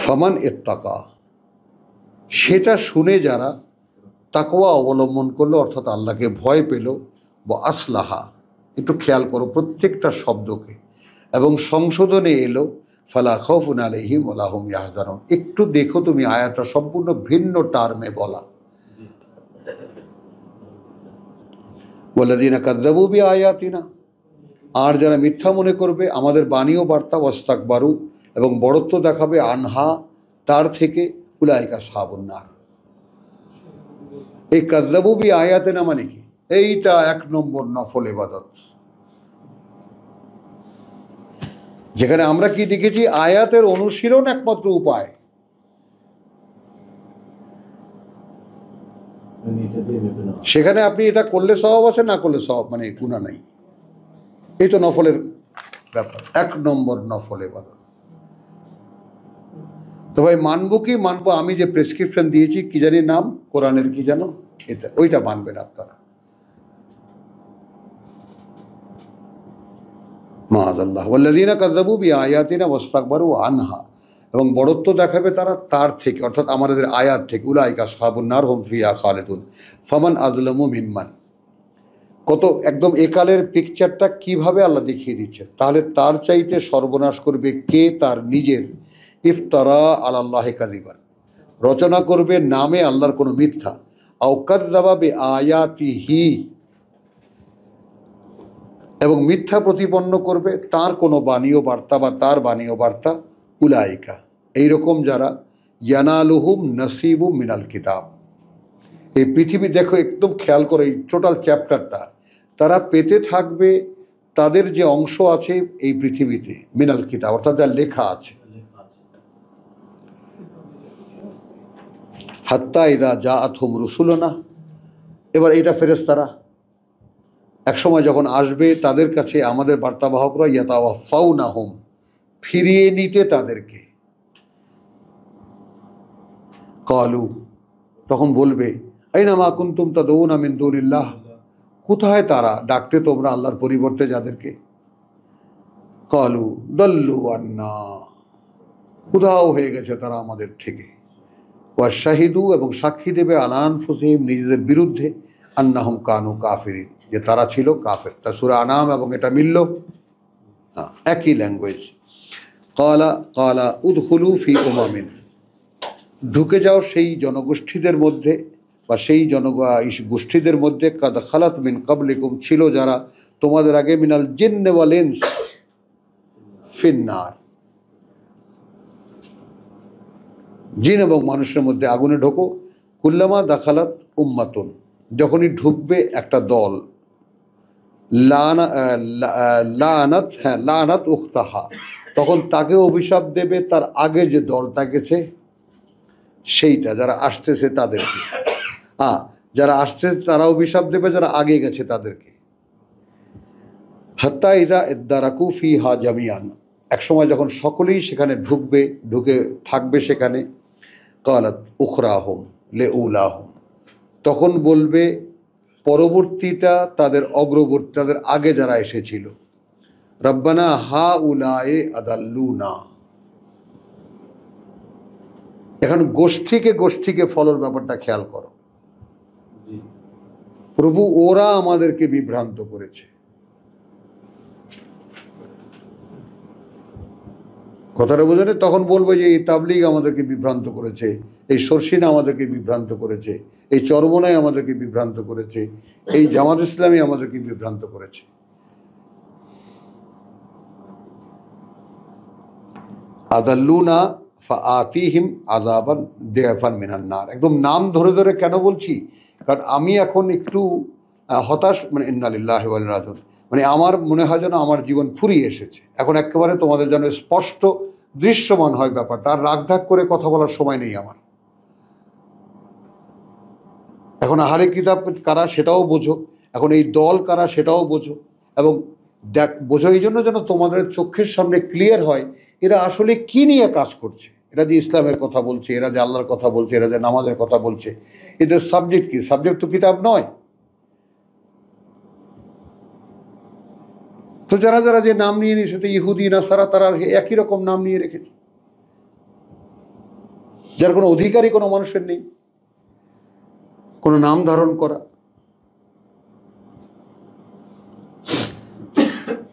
ফামান ইত্তাকা, সেটা শুনে যারা তাকওয়া অবলম্বন করলো, অর্থাৎ আল্লাহকে ভয় পেল, বা আসলাহা, একটু খেয়াল করো প্রত্যেকটা শব্দকে, এবং সংশোধনে এলো, ফালা খাউফুন আলাইহিম ওয়ালা হুম ইয়াহজানুন। একটু দেখো তুমি, আয়াতটা সম্পূর্ণ ভিন্ন টার্মে বলা। ওয়াল্লাযীনা কাযযাবু বিআয়াতিনা, আর যারা মিথ্যা মনে করবে আমাদের বাণী ও বার্তা, ওয়াস্তাকবারু, এবং বড়ত্ব দেখাবে, আনহা, তার থেকে, উলাইকা আসহাবুন নার। এই কাযযাবু বিআয়াতিনা মানে কি? এইটা 1 নম্বর নফল ইবাদত, যেখানে আমরা কি দেখেছি? আয়াতের অনুশীলন একমাত্র উপায়। সেখানে আপনি এটা করলে সওয়াব আছে, না করলে সওয়াব মানে গুনাহ নাই। এই তো নফলের ব্যাপার, 1 নম্বর নফল ইবাদত। তো ভাই মানবো কি মানবো, আমি যে প্রেসক্রিপশন দিয়েছি কি জানি নাম, কোরআনের কি জানো, এটা ওইটা মানবেন আপনারা। মাআযাল্লাহ ওয়াল্লাযীনা কাযাবু বিআয়াতিনা ওয়াস্তাকবারু আনহা, এবং বড়ত্ব দেখাবে তারা তার থেকে, অর্থাৎ আমাদের আয়াত থেকে। উলাইকা আসহাবুন নার হুম ফিহা খালিদুন ফামান আযলামু মিম্মান। কত একদম একালের পিকচারটা কিভাবে আল্লাহ দেখিয়ে দিচ্ছেন। তাহলে তার চাইতে সর্বনাশ করবে কে? তার নিজের ইফতারা আলাল্লাহি কাযিবান, রচনা করবে নামে আল্লাহর কোনো মিথ্যা, আও কাযযাবা বিআয়াতিহি, এবং মিথ্যা প্রতিপন্ন করবে তার কোনো বাণীয় বার্তা বা তার বাণীয় বার্তা। উলাইকা, এইরকম যারা, ইয়ানালুহুম নসিবুম মিনাল কিতাব, এই পৃথিবী দেখো একদম খেয়াল করে এই টোটাল চ্যাপ্টারটা, তারা পেতে থাকবে তাদের যে অংশ আছে এই পৃথিবীতে, মিনাল কিতাব অর্থাৎ যা লেখা আছে। হাত্তা ইদা জাআতহুম রুসুলুনা, এবার এটা ফেরেশতারা এক সময় যখন আসবে তাদের কাছে আমাদের বার্তাবাহকরা, ইয়াতাওয়াফাউনাহুম, ফিরিয়ে নিতে তাদেরকে। ক্বালু, তখন বলবে, আইনা মা কুনতুম তাদউনা মিন দুনিল্লাহ, কোথায় তারা ডাকতে তোমরা আল্লাহর পরিবর্তে যাদেরকে। ক্বালু দাল্লু আন্না, উধাও হয়ে গেছে তারা আমাদের থেকে। ওয়া শাহিদু, এবং সাক্ষী দেবে আলা আনফুসিহিম, নিজেদের বিরুদ্ধে, আন্নাহুম কানু কাফিরিন, যে তারা ছিল কাফের। তা সূরা আনাম এবং এটা মিলল, হ্যাঁ একই ল্যাঙ্গুয়েজ। ক্বালা ক্বালা উদখুলু ফি উমামিন, ঢুকে যাও সেই জনগোষ্ঠীদের মধ্যে, বা সেই গোষ্ঠীদের মধ্যে, কাদ খালাত মিন ক্বাবলিকুম, ছিল যারা তোমাদের আগে, মিনাল জিন্নি ওয়াল ইনস ফিন্নার, জিন এবং মানুষের মধ্যে আগুনে ঢোকো। কুল্লামা দাখালাত উম্মাতুন, যখনই ঢুকবে একটা দল, লানাত, হ্যাঁ লানাত উখতাহা, তখন তাকে অভিশাপ দেবে তার আগে যে দলটা গেছে সেইটা, যারা আসতেছে তাদেরকে। যারা আসছে তারা অভিশাপ দেবে যারা আগে গেছে তাদেরকে। হাত্তা ইযা ইদ্দারাকু ফিহা জামিয়ান, এক সময় যখন সকলেই সেখানে ঢুকবে, ঢুকে থাকবে সেখানে, ক্বালাত উখরাহুম লিউলাহুম, তখন বলবে পরবর্তীটা তাদের অগ্রবর্তী, তাদের আগে যারা এসেছিল, রব্বানা হাউলায়ে আদাল্লুনা। এখন গোষ্ঠীকে ফলোর ব্যাপারটা খেয়াল করো। প্রভু ওরা আমাদেরকে বিভ্রান্ত করেছে, কথাটা বোঝেন। তখন বলবো যে এই তাবলিগ আমাদেরকে বিভ্রান্ত করেছে, এই শর্ষিনা আমাদেরকে বিভ্রান্ত করেছে, এই চরমনাই আমাদেরকে বিভ্রান্ত করেছে, এই জামাত ইসলামী আমাদেরকে বিভ্রান্ত করেছে। আদাল্লুনা ফাআতিহিম আযাবান দিআফান মিনান নার, একদম নাম ধরে ধরে কেন বলছি, কারণ আমি এখন একটু হতাশ, মানে ইন্না লিল্লাহি ওয়া ইন্না ইলাইহি রাজিউন, মানে আমার মনে হয় যেন আমার জীবন ফুরিয়ে এসেছে। এখন একেবারে তোমাদের যেন স্পষ্ট দৃশ্যমান হয় ব্যাপারটা, আর রাগঢাক করে কথা বলার সময় নেই আমার। এখন আহলে কিতাব কারা সেটাও বোঝো, এখন এই দল কারা সেটাও বোঝো, এবং বোঝো এই জন্য যেন তোমাদের চোখের সামনে ক্লিয়ার হয় এরা আসলে কি নিয়ে কাজ করছে। এরা যে ইসলামের কথা বলছে, এরা যে আল্লাহর কথা বলছে, এরা যে নামাজের কথা বলছে, এদের সাবজেক্ট কি? সাবজেক্ট তো কিতাব নয়। তো যারা যারা যে নাম নিয়ে নিয়েছে, তো ইহুদি নাসারা, তারা একই রকম নাম নিয়ে রেখেছে, যার কোনো অধিকারই কোনো মানুষের নেই কোনো নাম ধারণ করা।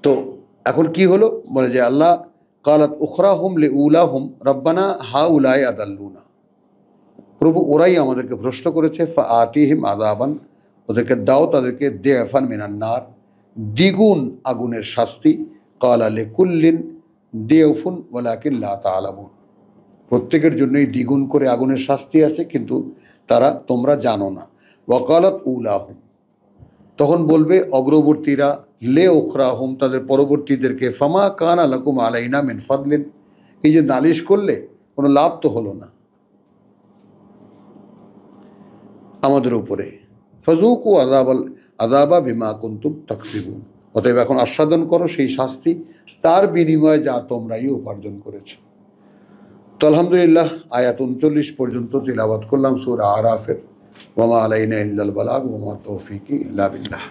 তো এখন কি হলো, বলে যে আল্লাহ কালাত উখরাহুম লিউলাহুম রব্বানা হাউলায়ে আদাল্লুনা, প্রভু ওরাই আমাদেরকে ভ্রষ্ট করেছে। ফাআতিহিম আযাবান, ওদেরকে দাও তাদেরকে দিআফান মিনান নার, দ্বিগুণ আগুনের শাস্তি। ক্বালা লিকুল্লিন দিআফুন ওয়ালাকিন লা তা'লামুন, প্রত্যেকের জন্যই দ্বিগুণ করে আগুনের শাস্তি আছে, কিন্তু তোমরা জানো না। ওয়াকালাত উলাহুম, তখন বলবে অগ্রবর্তীরা, লে উখরাহুম, তাদের পরবর্তীদেরকে, ফামা কানা লাকুম আলাইনা মিন ফাদলিন, এই যে নালিশ করলে কোনো লাভ তো হলো না আমাদের উপরে। ফাযুকু আযাবা বিমা কুনতুম তাকসিবুন, অতএব এখন আস্বাদন করো সেই শাস্তি, তার বিনিময়ে যা তোমরাই উপার্জন করেছো। তো আলহামদুলিল্লাহ আয়াত 39 পর্যন্ত তিলাওয়াত করলাম সূরা আরাফের। ওয়া মা আলাইনা ইল্লাল বালাগ ওয়া মা তৌফিকি ইল্লা বিল্লাহ।